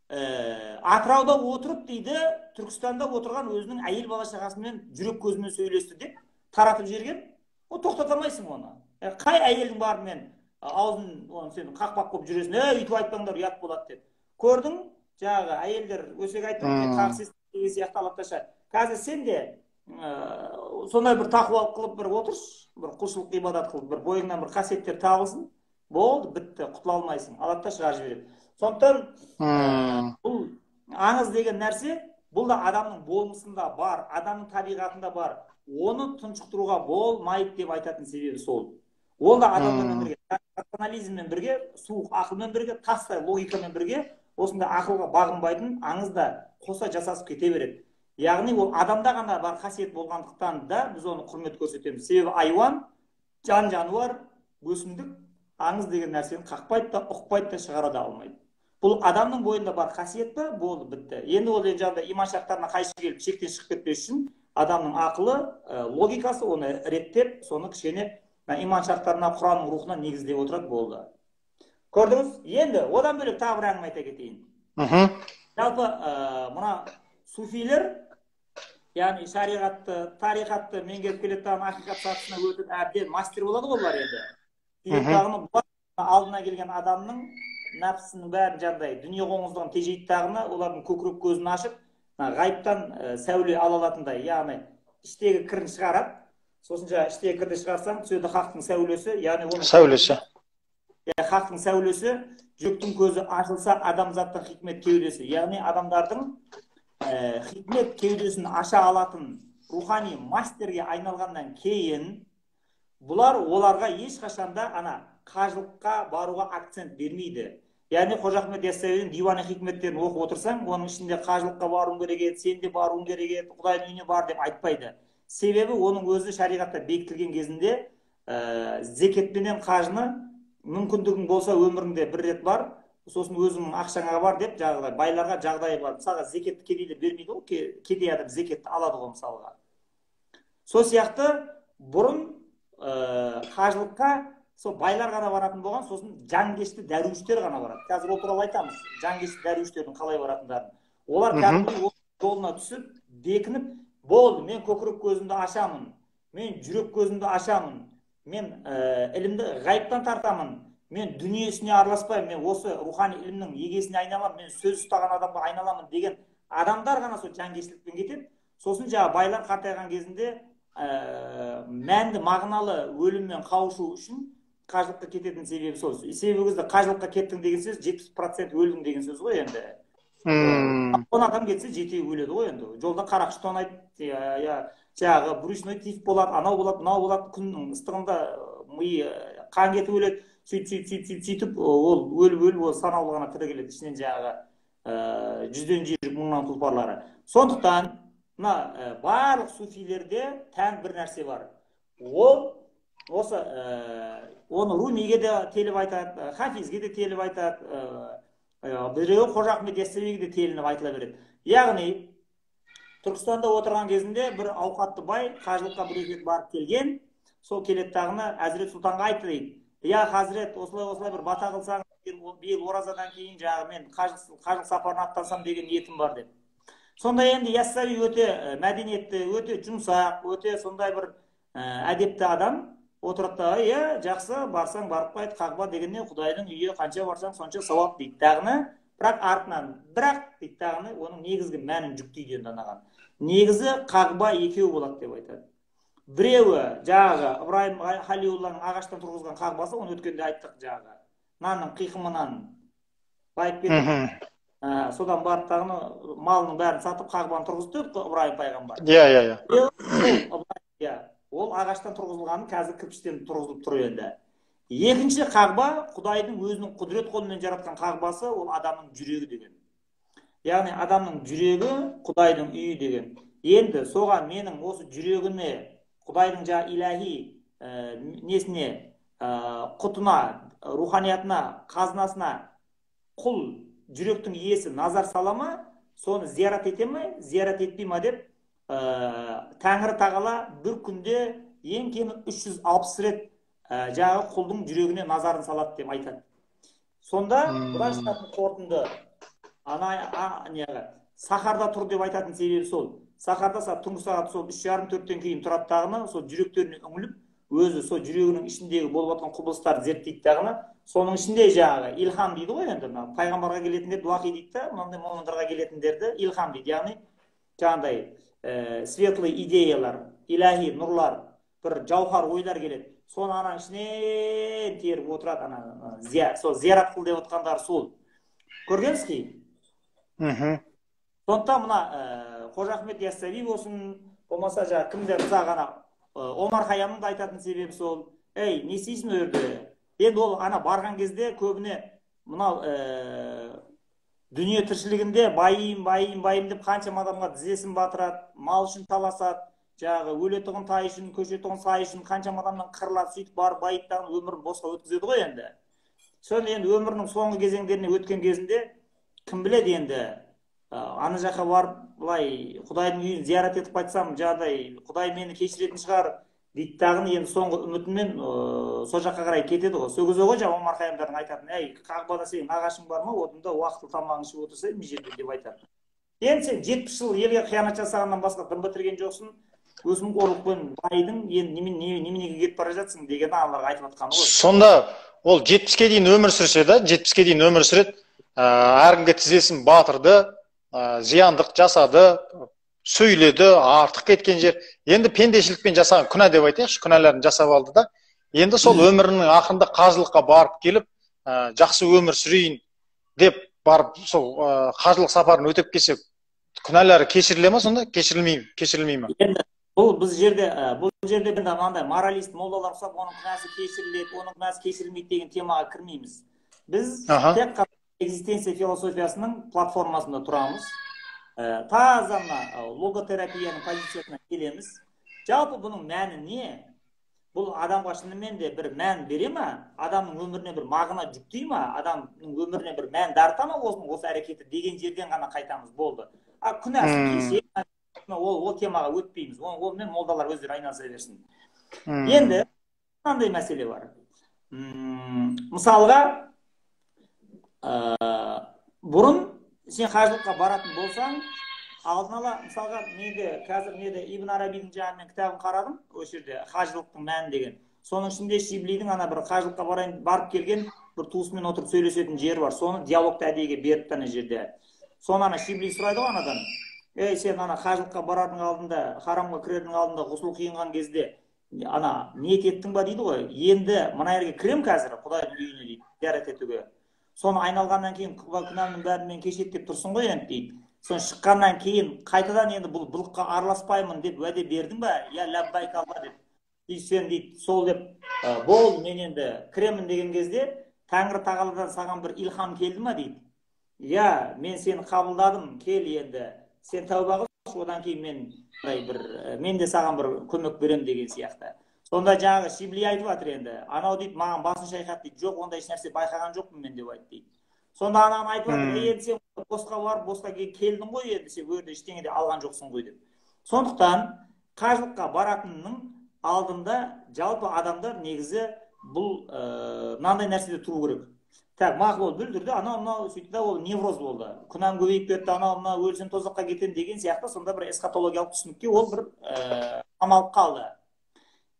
Атырауда отырып дейді, Түркістанда отырған өзінің әйел бала шағасымен жүрек көзімен сөйлесті деп таратып жерген. О, тоқтатамайсың оны. Қай әйелдің барымен аузын сен қақпақ болып жүресің, үйтіп айтпаңдар, ұят болады деп. Көрдің, жаңағы әйелдер өсек айтып, қарсы деген сияқты алатташа. Қазір сен де сондай бір тақуалық қылып бір отыршы, бір құлшылық ғибадат қылып, бір бойыңнан бір қасиеттер табылсын, болды, бітті, құтыла алмайсың, алатта шығарып жібереді. Сондықтан бұл аңыз деген нәрсе, бұл да адамның болмысында бар, адамның табиғатында бар. Оны тұншықтыруға болмайды деп айтатын себебі сол. Ол да адамдармен бірге, рационализммен бірге, суық ақылмен бірге, тастай логикамен бірге, осында ақылға бағынбайтын аңыз да қоса жасасып кете береді. Яғни ол адамда ғана бар қасиет болғандықтан да біз оны құрмет көрсетеміз. Себебі айуан, жан-жануар, өсімдік аңыз деген нәрсені қақпайды да, ұқпайды да, шығара да алмайды. Бұл адамның бойында бар қасиет па, болды, бітті. Енді ол жағдайда иман шарттарына қайшы келіп, шектен шығып кетпес үшін адамның ақылы, логикасы оны реттеп, соны кішкене иман шарттарына, Құранның рухына негіздеп отырады, болды. Көрдіңіз? Енді одан бөлек тағы бір әңгіме айта кетейін. Жалпы мына суфилер, яғни шариғатты, тарихатты меңгеріп келетін ақиқат сатысына өтіп әбден мастер болады ғой олар енді. Себебі алдына келген адамның нәпсінің бәрін жандай дүние қоңыздығын тежейді дағыны, олардың көкірек көзін ашып, ғайыптан сәуле ала алатындай, яғни іштегі кірін шығарады. Сосын іштегі кірді шығарсаң, түседі хақтың сәулесі, яғни оның сәулесі. Хақтың сәулесі, жүректің көзі ашылса, адамзаттың хикмет кеудесі, яғни адамдардың хикмет кеудесін аша алатын рухани мастерге айналғаннан кейін бұлар оларға ешқашанда қажылыққа баруға акцент бермейді. Яғни Қожа Ахмет Яссауидің диваны хикметтерін оқып отырсаң, оның ішінде қажылыққа баруың керек еді, сен де баруың керек еді, Құдайдың үйіне бар деп айтпайды. Себебі оның өзі шариғатта бекітілген кезінде зекетпенен қажыны мүмкіндігің болса өміріңде бір рет бар, сосын өзіңнің ақшаңа бар деп, байларға жағдайы бар. Мысалға зекетті кедейлер бермейді ғой, кедей адам зекетті алады ғой мысалға. Сол сияқты бұрын қажылыққа сол байлар ғана баратын болған, сосын жанкешті дәруіштер ғана барады. Қазір ол туралы айтамыз, жанкешті дәруіштердің қалай баратындарын. Олар кәдімгі жолына түсіп, бекініп, болды, мен көкірек көзімді ашамын, мен жүрек көзімді ашамын, мен ілімді ғайыптан тартамын, мен дүниесіне араласпаймын, мен осы рухани ілімнің егесіне айналамын, мен сөз ұстаған адамға айналамын деген адамдар ғана сол жанкештілікпен кетеді. Сосын байлар қартайған кезінде мәнді мағыналы өліммен қауышу үшін қажылыққа кететін себебі сол. Себебі кезде қажылыққа кеттің деген сөз 70% өлдің деген сөз ғой енді. 10 адам кетсе 7 өледі ғой енді. Жолда қарақшы тонайды, жаңағы брюшной тиф болады, анау болады, мынау болады, күннің ыстығында миы қан кетіп өледі. Сөйтіп ол өліп санаулы ғана тірі келеді. Ішінен жаңағы жүзден жүйрік мыңнан тұлпарлары. Сондықтан мына барлық суфилерде тән бір нәрсе бар. Ол осы оны Румиге де теліп айтады, Хафизге де теліп айтады, біреуі Қожа Ахмет Яссауиге де телініп айтыла береді. Яғни Түркістанда отырған кезінде бір ауқатты бай қажылыққа бір рет барып келген, сол келеді дағыны Әзірет Сұлтанға айтты дейді. Я Хазірет, осылай бір бата қылсаң, биыл оразадан кейін жағы мен қажылық сапарына аттансам деген ниетім бар деп. Сонда енді Яссауи өте мәдениетті, өте жұмсақ, өте сондай бір әдепті адам. Отырықта, жақсы, барсаң барып қайт, Қағба дегенде Құдайдың үйі қанша барсаң сонша сауап дейді дағыны. Бірақ артынан, дейді дағыны, оның негізгі мәнін жүктейді енді анаған. Негізі Қағба екеу болады деп айтады. Біреуі жағы Ибраһим Халилулланың ағаштан тұрғызған Қағбасы, оны өткенде айттық жағы. Нанның қиқымынан байып кетіп, содан барып дағыны малының бәрін сатып Қағбаны тұрғызды Ибраһим пайғамбар. Ол ағаштан тұрғызылғаны қазір кірпіштен тұрғызылып тұр енді. Екінші Қағба Құдайдың өзінің құдірет қолымен жаратқан Қағбасы, ол адамның жүрегі деген. Яғни адамның жүрегі Құдайдың үйі деген. Енді соған менің осы жүрегіне, Құдайдың жа иләхи несіне, құтына, руханиятына, қазынасына құл жүректің иесі назар салама, соны зиярат ете ме, зиярат етпей ма деп Тәңір Тағала бір күнде ең кемі 360 рет жағы құлдың жүрегіне назарын салады деп айтады. Сонда бұдан шығатын қорытынды сахарда тұр деп айтатын себебі сол. Сахарда түнгі сағат сол 3:30-4-тен кейін тұрады дағыны, сол жүректеріне үңіліп, өзі сол жүрегінің ішіндегі болып жатқан құбылыстарды зерттейді дағыны. Соның ішінде жағы илхам дейді ғой енді. Пайғамбарға келетіндерді уахи дейді, мынандай момындарға келетіндерді илхам дейді. Яғни жаңағыдай светлый идеялар, иләхи нұрлар, бір жауһар ойлар келеді. Соны ананың ішінен теріп отырады, сол зиярат қыл деп отқандар сол. Көргенсіз ки? Сондықтан мына Қожа Ахмет Яссауи болсын, болмаса жаңа кімдер ғана Омар Хайямның да айтатын себебі сол. Ей, не істейсің өрді? Енді ол ана барған кезде көбіне мынау дүние тіршілігінде байым деп қаншама адамға тізесін батырады, мал үшін таласады, жағы өлетұғын тай үшін, көшетұғын сай үшін қаншама адамнан қырылады, сөйтіп барып байыптаған өмірін босқа өткізеді ғой енді. Сол енді өмірінің соңғы кезеңдеріне өткен кезінде кім біледі енді ана жаққа барып былай Құдайдың үйін зиярат етіп қайтсам, жағдай Құдай мені кешіретін шығар дейді дағын, енді соңғы үмітімен сол жаққа қарай кетеді ғой. Сол кезде ғой жаңа Омар Хайямдардың айтатын, ей, Қағбада сенің ағашың бар ма, отында уақытылы тамағың ішіп отырса мына жерде деп айтады. Енді сен 70 жыл елге қиянат жасағаннан басқа дым бітірген жоқсың, өзің қорлықпен байдың, енді неменеге кетіп бара жатсың деген аналарға айтып жатқаны ғой. Сонда ол 70-ке дейін өмір сүрсе да, 70-ке дейін өмір сүреді, әркімге тізесін батырды, зияндық жасады, сөйледі, артық кеткен жер. Енді пендешілікпен жасаған күнә деп айтайықшы, күнәларын жасап алды да. Енді сол өмірінің ақырында қажылыққа барып келіп, жақсы өмір сүрейін деп барып сол қажылық сапарын өтеп келсе, күнәлары кешіріле ма сонда? Кешірілмей ма? Енді бұл жерде мынандай моралист молдалар ұқсап, оның күнәсі кешіріледі, оның күнәсі кешірілмейді деген темаға кірмейміз. Біз тек қана экзистенция философиясының платформасында тұрамыз. Таза логотерапияның позициясына келеміз. Жалпы бұның мәні не? Бұл адамға шынымен де бір мән бере ма? Адамның өміріне бір мағына жүктей ма? Адамның өміріне бір мән дарта ма осы әрекеті деген жерден ғана қайтамыз, болды. Күнәсі кеше, ол темаға өтпейміз. Онымен молдалар өздері айналыса берсін. Енді қандай мәселе бар? Мысалға, бұрын сен қажылыққа баратын болсаң, алдын ала, мысалға, қазір Ибн Арабидің жағымен кітабын қарадым, осы жерде қажылықтың мәні деген. Соның ішінде Шиблидің ана бір қажылыққа барып келген бір туысымен отырып сөйлесетін жері бар. Соны диалогты әдейіге беріп тәне жерде. Соны ана Шибли сұрайды ғой анадан. Ей, сен ана қажылыққа барардың алдында, харамға кірердің алдында ғұсыл қиынған кезде ана ниет еттің ба дейді ғой. Енді мына жерге кірем қазір Құдайдың үйіне дейді, зиярат етуге. Соны айналғаннан кейін күнәмнің бәрін мен кешеді деп тұрсың ғой енді дейді. Соны шыққаннан кейін қайтадан енді бұл былыққа араласпаймын деп уәде бердің ба? Я ләббайк алла деп. Сен дейді, сол деп, бол мен енді кіремін деген кезде Тәңір Тағаладан саған бір илхам келді ма дейді. Я, мен сені қабылдадым, кел енді. Сен тәуба қыл, алшы, одан кейін мен де саған бір көмек берем деген сияқты. Сонда жаңағы Шибли айтып жатыр енді, анау дейді, маған басын шайқат дейді, жоқ, ондай ешнәрсе байқаған жоқпын мен деп айтты дейді. Сонда анаған айтып жатыр, енді сен босқа барып, босқа келдің ғой, енді сен ол жерде ештеңе де алған жоқсың ғой деп. Сондықтан қажылыққа баратынның алдында жалпы адамдар негізі бұл мынандай нәрседе тұру керек. Так, мақұл ол бүлдірді, анау сөйтті да, ол невроз болды. Күнәм көбейіп кетті, анау өлсем тозаққа кетем деген сияқты, сонда бір эсхатологиялық түсінікке ол бір қамалып қалды.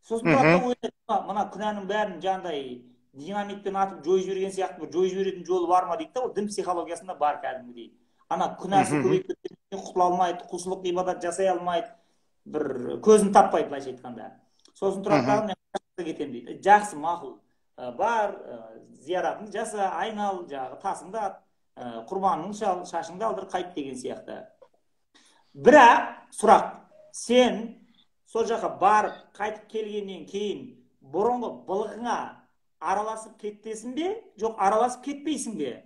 Сосын мына күнәнің бәрін жаңағыдай динамитпен атып жойып жіберген сияқты бір жойып жіберетін жолы бар ма дейді да, ол дін психологиясында бар кәдімгідей. Ана күнәсі көбейіп кеткен, құтыла алмайды, құлшылық ғибадат жасай алмайды, бір көзін таппайды былайша айтқанда. Сосын тұрады дағы мен қашыққа кетемін дейді. Жақсы, мақұл. Бар, зияратыңды жаса, айнал, жағы тасыңды ат, құрбаныңды шал, шашыңды алдыр, қайт деген сияқты. Бірақ сұрақ, сен сол жаққа барып қайтып келгеннен кейін бұрынғы былығыңа араласып кеттесің бе, жоқ араласып кетпейсің бе?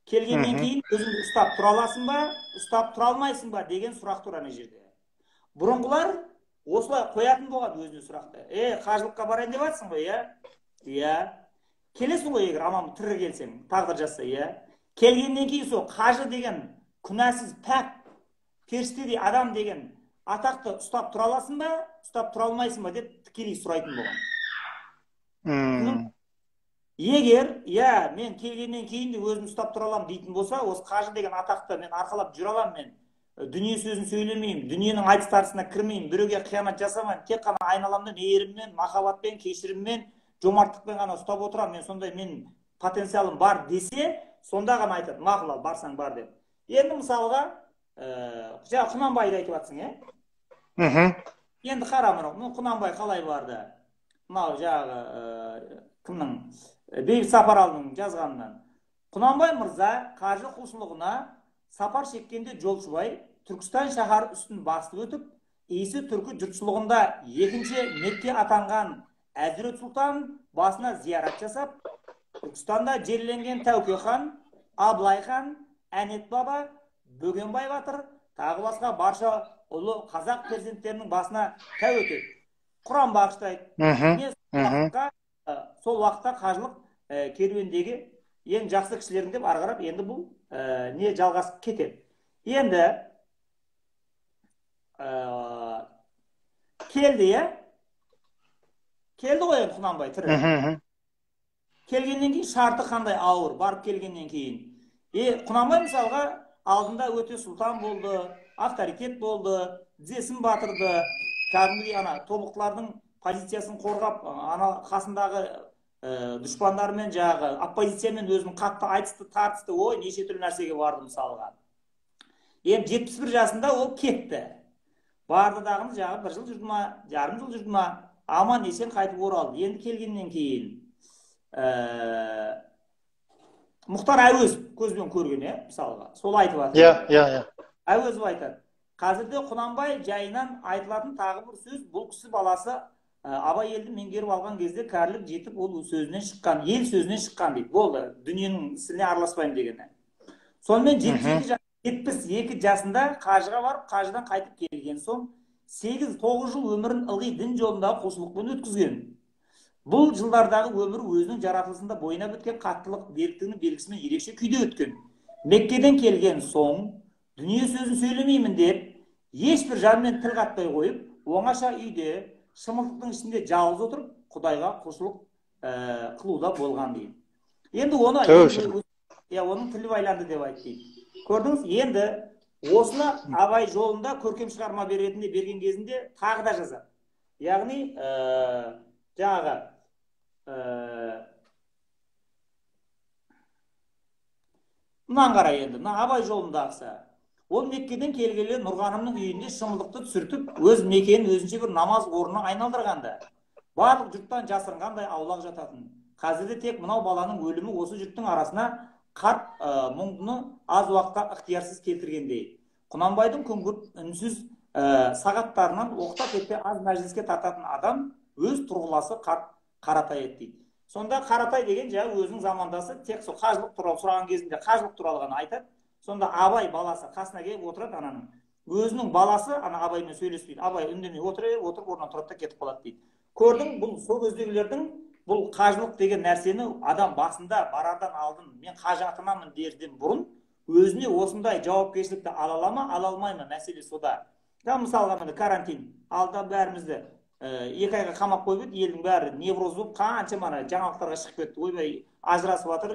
Келгеннен кейін өзіңді ұстап тұра аласың ба, ұстап тұра алмайсың ба деген сұрақ тұр ана жерде. Бұрынғылар осылай қоятын болған өзіне сұрақты. Қажылыққа барайын деп жатсың ғой, иә? Келесің ғой, егер аман тірі келсең, тағдыр жазса, иә? Келгеннен кейін сол қажы деген күнәсіз пәк періштедей адам деген атақты ұстап тұра аласың ба, ұстап тұра алмайсың ба деп тікелей сұрайтын болған. Егер, мен келгеннен кейін де өзімді ұстап тұра аламын дейтін болса, осы қажы деген атақты мен арқалап жүре аламын, мен дүние сөзін сөйлемеймін, дүниенің айтыс тартысына кірмеймін, біреуге қиянат жасамаймын, тек қана айналамды мейіріммен, махаббатпен, кешіріммен, жомарттықпен ғана ұстап отырамын, мен сондай мен потенциалым бар десе, сонда ғана айтады, мақұл ал, барсаң бар деп. Енді мысалға, жаңа Құнанбайды айтып жатсың, енді қара мынау Құнанбай қалай барды? Мынау жаңағы кімнің? Бейбіт Сапаралының жазғанынан. Құнанбай мырза қажы құлшылығына сапар шеккенде жолшыбай Түркістан шаһары үстін басып өтіп, иісі түркі жұртшылығында екінші Мекке атанған Әзірет Сұлтан басына зиярат жасап, Түркістанда жерленген Тәуке хан, Абылай хан, Әнет баба, Бөгенбай батыр, тағы басқа барша ұлы қазақ перзенттерінің басына тәу етеді. Құран бағыштайды. Сол уақытта қажылық керуендегі ең жақсы кісілердің деп ары қарап енді бұл не жалғасып кетеді. Енді келді, келді ғой енді Құнанбай тірі. Келгеннен кейін шарты қандай ауыр, барып келгеннен кейін. Құнанбай мысалға алдында өте сұлтан болды, авторитет болды, тізесін батырды, кәдімгідей ана тобықтылардың позициясын қорғап, ана қасындағы дұшпандармен жағы оппозициямен өзінің қатты айтысты, тартысты, ой, неше түрлі нәрсеге барды мысалға. Енді 71 жасында ол кетті. Барды дағын жағы бір жыл жүрді ма, жарым жыл жүрді ма, аман есен қайтып оралды. Енді келгеннен кейін Мұхтар Әуезов көзбен көрген, мысалға. Сол айтып жатыр. Әуезов айтады. Қазірде Құнанбай жайынан айтылатын тағы бір сөз, бұл кісі баласы Абай елді меңгеріп алған кезде кәрілік жетіп, ол сөзінен шыққан, ел сөзінен шыққан дейді. Болды, дүниенің ісіне араласпаймын дегені. Сонымен 72 жасында қажыға барып, қажыдан қайтып келген соң 8-9 жыл өмірін ылғи дін жолындағы құлшылықпен өткізген. Бұл жылдардағы өмірі өзінің жаратылысында бойына біткен қаттылық беріктігінің белгісімен ерекше күйде өткен. Меккеден келген соң, дүние сөзін сөйлемеймін деп, ешбір жанмен тіл қатпай қойып, оңаша үйде, шымылдықтың ішінде жалғыз отырып, Құдайға құлшылық қылуда болған дейді. Енді оның тілі байланды деп айтты. Көрдіңіз, енді осыны Абай жолында көркем шығарма беретінде берген кезінде тағы да жазады. Яғни, жаңағы мынан қара енді, Абай жолындағысы. Ол Меккеден келгелі Нұрғанымның үйінде шымылдықты түсіртіп, өз мекенін өзінше бір намаз орнына айналдырғанда, барлық жұрттан жасырынғандай аулақ жататын. Қазірде тек мынау баланың өлімі осы жұрттың арасына қарт мұңдыны аз уақытқа ықтиярсыз келтіргендей. Құнанбайдың күңгірт үнсіз сағаттарынан оқтап кетпей аз мәжіліске тартатын адам өз тұрғыласы Қаратай еді дейді. Сонда Қаратай деген жаңа өзінің замандасы, тек сол қажылық туралы сұраған кезінде қажылық туралы ғана айтады. Сонда Абай баласы қасына келіп отырады ананың. өзінің баласы ана абаймен сөйлеспейді. Абай үндемей отырып орнынан тұрады да кетіп қалады дейді. Көрдің, бұл сол кездегілердің бұл қажылық деген нәрсені адам басында барардан алдын мен қажы атанамын дерден бұрын өзіне осындай жауапкершілікті ала ала ма, ала алмай ма, мәселе сода. Мысалға міне карантин алда бәрімізді 2 айға қамап қойып еді, елдің бәрі невроз болып қанша мана жаңалықтарға шығып кетті. Ойбай ажырасып жатыр,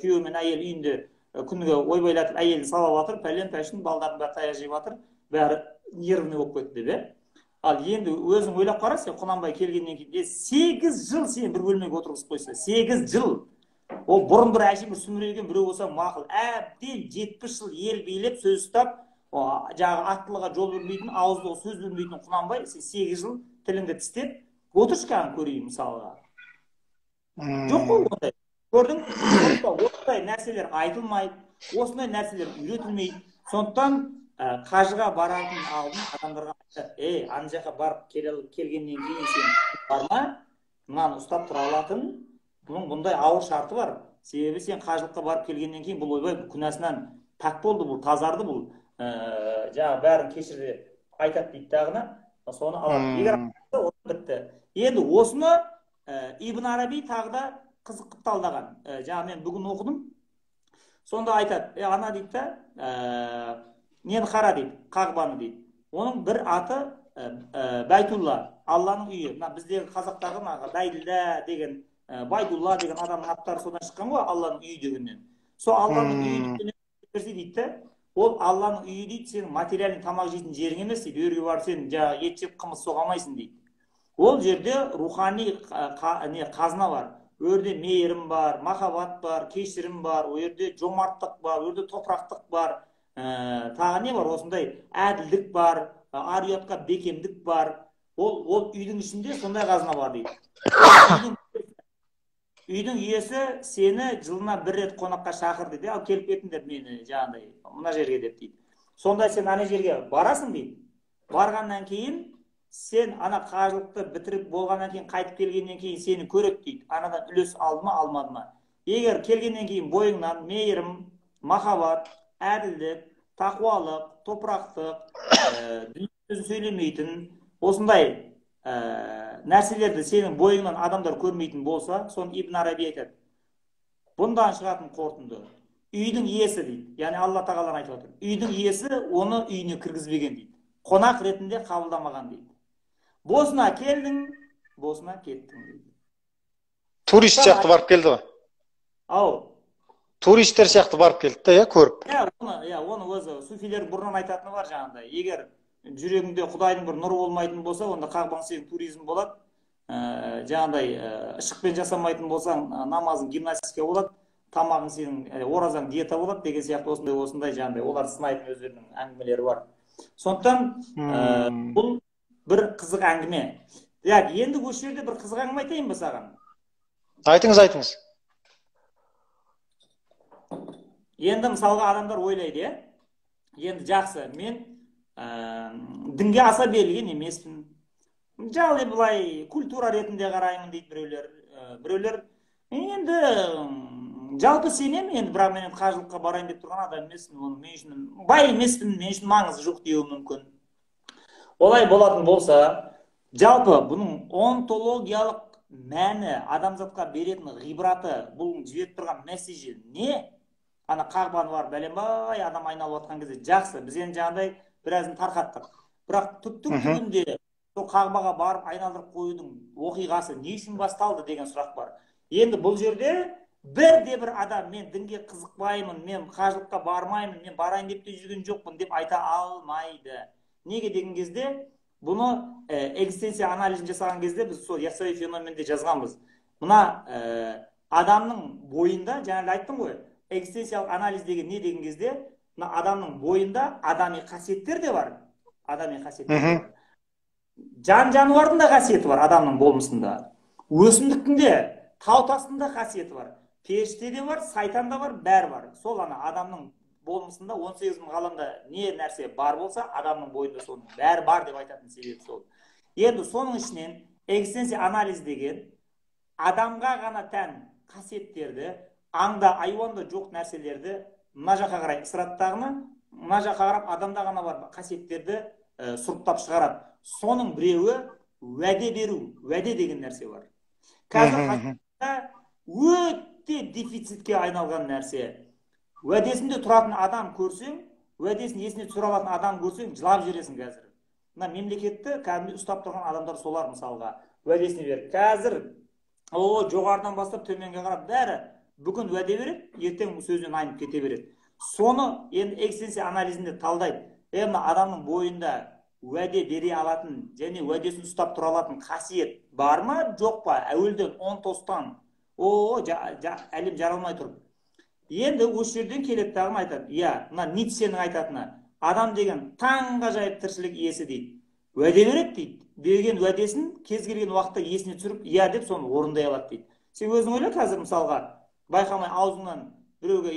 күйеуі мен әйел үйінде күніге ойбайлатып әйелін салып жатыр, пәлен пәшін балдардың бәрі таяқ жеп жатыр, бәрі нервный болып кетті деп. Ал енді өзің ойлап қара, сен Құнанбай келгеннен кейін 8 жыл сен бір бөлмеге отырғызып қойса, 8 жыл. Ол бұрын бір әшейін бір сүмірейген біреу болса мақұл, әбден 70 жыл ел билеп сөз ұстап, жаңағы аттылыға жол бермейтін, ауыздығы сөз бермейтін Құнанбай, сен 8 жыл тіліңді тістеп, отыршы кәдімгі көрейін мысалға. Жоқ қой ондай. Көрдің? Осындай нәрселер айтылмайды, осындай нәрселер үйретілмейді. Сондықтан қажыға барардың алдын адамдарға айтады, ана жаққа барып келгеннен кейін сен барма, мынаны ұстап тұра алатын, бұның бұндай ауыр шарты бар. Себебі сен қажылыққа барып келгеннен кейін бұл ойбай күнәсінен пәк болды, бұл тазарды, бұл жаңағы бәрін кешірді айтады дейді дағына, соны алады. Егер оны бітті. Енді осыны Ибн Араби тағы да қызық қып талдаған. Жаңа мен бүгін оқыдым. Сонда айтады, ана дейді да, нені қара дейді, Қағбаны дейді. Оның бір аты Байтулла, Алланың үйі. Біздегі қазақтағы Дайділда деген, Байдулла деген адамның аттары содан шыққан ғой, Алланың үйі дегеннен. Сол Алланың үйі дейді да, ол Алланың үйі дейді, сенің материалын тамақ жейтін жерің емес дейді. Өрге барып сен жаңағы ет жеп қымыз соғамайсың дейді. Ол жерде рухани қазына бар. Өрде мейірім бар, махаббат бар, кешірім бар, өрде жомарттық бар, өрде топырақтық бар, тағы не бар, осындай әділдік бар, ар-ұятқа бекемдік бар. Ол үйдің ішінде сондай қазына бар дейді. Үйдің иесі сені жылына бір рет қонаққа шақыр дейді, ал келіп кетіңдер мені жаңағыдай мына жерге деп дейді. Сонда сен ана жерге барасың дейді. Барғаннан кейін сен ана қажылықты бітіріп болғаннан кейін қайтып келгеннен кейін сені көреді дейді. Анадан үлес алды ма, алмады ма? Егер келгеннен кейін бойыңнан мейірім, махаббат, әділдік, тақуалық, топырақтық, дүниесін сөйлемейтін, осындай нәрселерді сенің бойыңнан адамдар көрмейтін болса, соны Ибн Араби айтады. Бұндан шығатын қорытынды. Үйдің иесі дейді. Яғни Алла тағаланы айтып отыр. Үйдің иесі оны үйіне кіргізбеген дейді. Қонақ ретінде қабылдамаған дейді. Босына келдің, босына кеттің дейді. Турист сияқты барып келді ғой. Ау. Туристер сияқты барып келді, көріп. Оны өзі суфилер бұрыннан айтатыны бар жаңағыдай. Егер жүрегіңде Құдайдың бір нұры болмайтын болса, онда қағбаң сен туризм болады. Жаңағыдай ышықпен жасамайтын болсаң, намазың гимнастика болады, тамағың сенің оразаң диета болады деген сияқты осындай жаңағыдай олар сынайтын өздерінің әңгімелері бар. Сондықтан бұл бір қызық әңгіме. Енді осы жерде бір қызық әңгіме айтайын ба саған? Айтыңыз. Енді мысалға адамдар ойлайды, енді жақсы, мен дінге аса берілген емеспін. Жалпы былай культура ретінде қараймын дейді біреулер. Біреулер енді жалпы сенем, енді бірақ мен қажылыққа барайын деп тұрған адам емеспін. Мен үшін бай емеспін, мен үшін маңызы жоқ деуі мүмкін. Олай болатын болса, жалпы бұның онтологиялық мәні, адамзатқа беретін ғибраты, бұл жіберіп тұрған месседжі не? Ана Қағбаны бар бәленбай адам айналып жатқан кезде жақсы, біз енді жаңағыдай біразын тарқаттық. Бірақ түптің түбінде сол Қағбаға барып айналдырып қоюдың оқиғасы не үшін басталды деген сұрақ бар. Енді бұл жерде бір адам мен дінге қызықпаймын, мен қажылыққа бармаймын, мен барайын деп те жүрген жоқпын деп айта алмайды. Неге деген кезде бұны экзистенция анализін жасаған кезде біз сол яссауи феноменде жазғанбыз. Мына адамның бойында, жаңа айттым ғой, экзистенциялық анализ деген не деген кезде, мына адамның бойында адами қасиеттер де бар. Адами қасиеттер де бар. Жан-жануардың да қасиеті бар адамның болмысында. Өсімдіктің де, тау тастың қасиеті бар. Періште де бар, сайтан да бар, бәрі бар. Сол ана адамның болмысында 18 мың ғаламда не нәрсе бар болса, адамның бойында соның бәрі бар деп айтатын себебі сол. Енді соның ішінен экзистенция анализ деген адамға ғана тән қасиеттерді, аңда, айуанда жоқ нәрселерді мына жаққа қарай ысыраттағыны мына жаққа қарап адамда ғана бар қасиеттерді сұрыптап шығарады. Соның біреуі уәде беру. Уәде деген нәрсе бар. Қазір өте дефицитке айналған нәрсе. Уәдесінде тұратын адам көрсең, уәдесін есіне түсіре алатын адам көрсең, жылап жібересің қазір. Мына мемлекетті кәдімгі ұстап тұрған адамдар солар мысалға. Уәдесіне беріп. Қазір жоғарыдан бастап төменге қарап бәрі бүгін уәде береді, ертең сөзінен айнып кете береді. Соны енді экзистенция анализінде талдайды. Мына адамның бойында уәде бере алатын және уәдесін ұстап тұра алатын қасиет бар ма, жоқ па? Әуелден 10 тостан әлем жаралмай тұрып. Енді осы жерден келеді тағым айтады. Мына Ницценің айтатыны, адам деген таңғажайып тіршілік иесі дейді. Уәде береді дейді. Берген уәдесін кез келген уақытта есіне түсіріп, деп соны орындай алады дейді. Сен өзің ойла, қазір мысалға байқамай аузыңнан біреуге,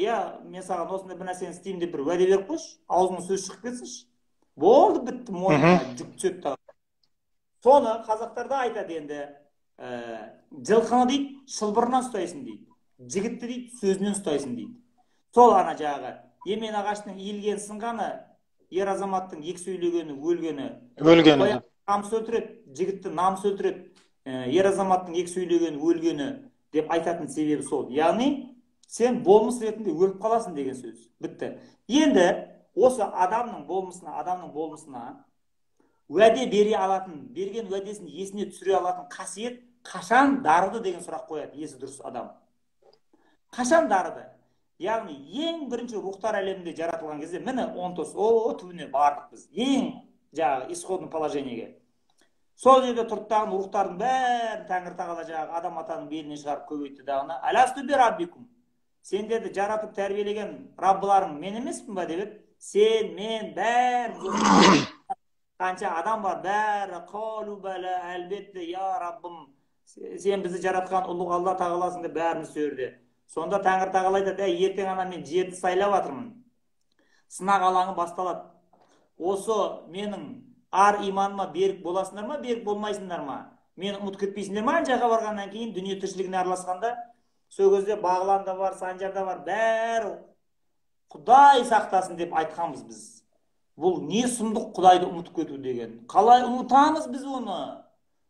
мен саған осындай бір нәрсені істеймін деп бір уәде беріп қойшы, аузыңнан сөз шығып кетсінші. Болды, бітті, мойнына жүк түседі тағы. Соны қазақтарда айтады енді, жылқыны дейді, шылбырынан ұстайсың дейді. Жігітті дейді, сөзінен ұстайсың дейді. Сол ана жағы, емен ағаштың иілген сынғаны, ер азаматтың екі сөйлегені, өлгені. Намыс өлтіреді, жігітті намыс өлтіреді, ер азаматтың екі сөйлегені, өлгені деп айтатын себебі сол. Яғни, сен болмыс ретінде өліп қаласың деген сөз. Бітті. Енді осы адамның болмысына уәде бере алатын, берген уәдесін есіне түсіре алатын қасиет қашан дарыды деген сұрақ қояды есі дұрыс адам. Қашан дарыды? Яғни, ең бірінші рухтар әлемінде жаратылған кезде, міне 10 тос, түбіне бардық біз. Ең исходный положениеге. Сол жерде тұрттаған рухтардың бәрін Тәңір Тағала адам атаның беліне шығарып көбейтті дағына. Аласту бер раббикум. Сендерді жаратып тәрбиелеген раббыларың мен емеспін ба деп? Сен, мен, бәрі қанша адам бар, бәрі қалу бәлі, әлбетті, Раббым, сен бізді жаратқан ұлық Алла Тағаласың деп бәріміз сөйледі. Сонда Тәңір Тағала айтады, ертең ана мен жерді сайлап жатырмын. Сынақ алаңы басталады. Осы менің ар иманыма берік боласыңдар ма, берік болмайсыңдар ма? Мені ұмыт кетпейсіңдер ма? Жаққа барғаннан кейін дүние тіршілігіне араласқанда, сол кезде Бағлан да бар, Санжар да бар, бәрі Құдай сақтасын деп айтқанбыз біз. Бұл не сұмдық Құдайды ұмытып кету деген. Қалай ұмытамыз біз оны?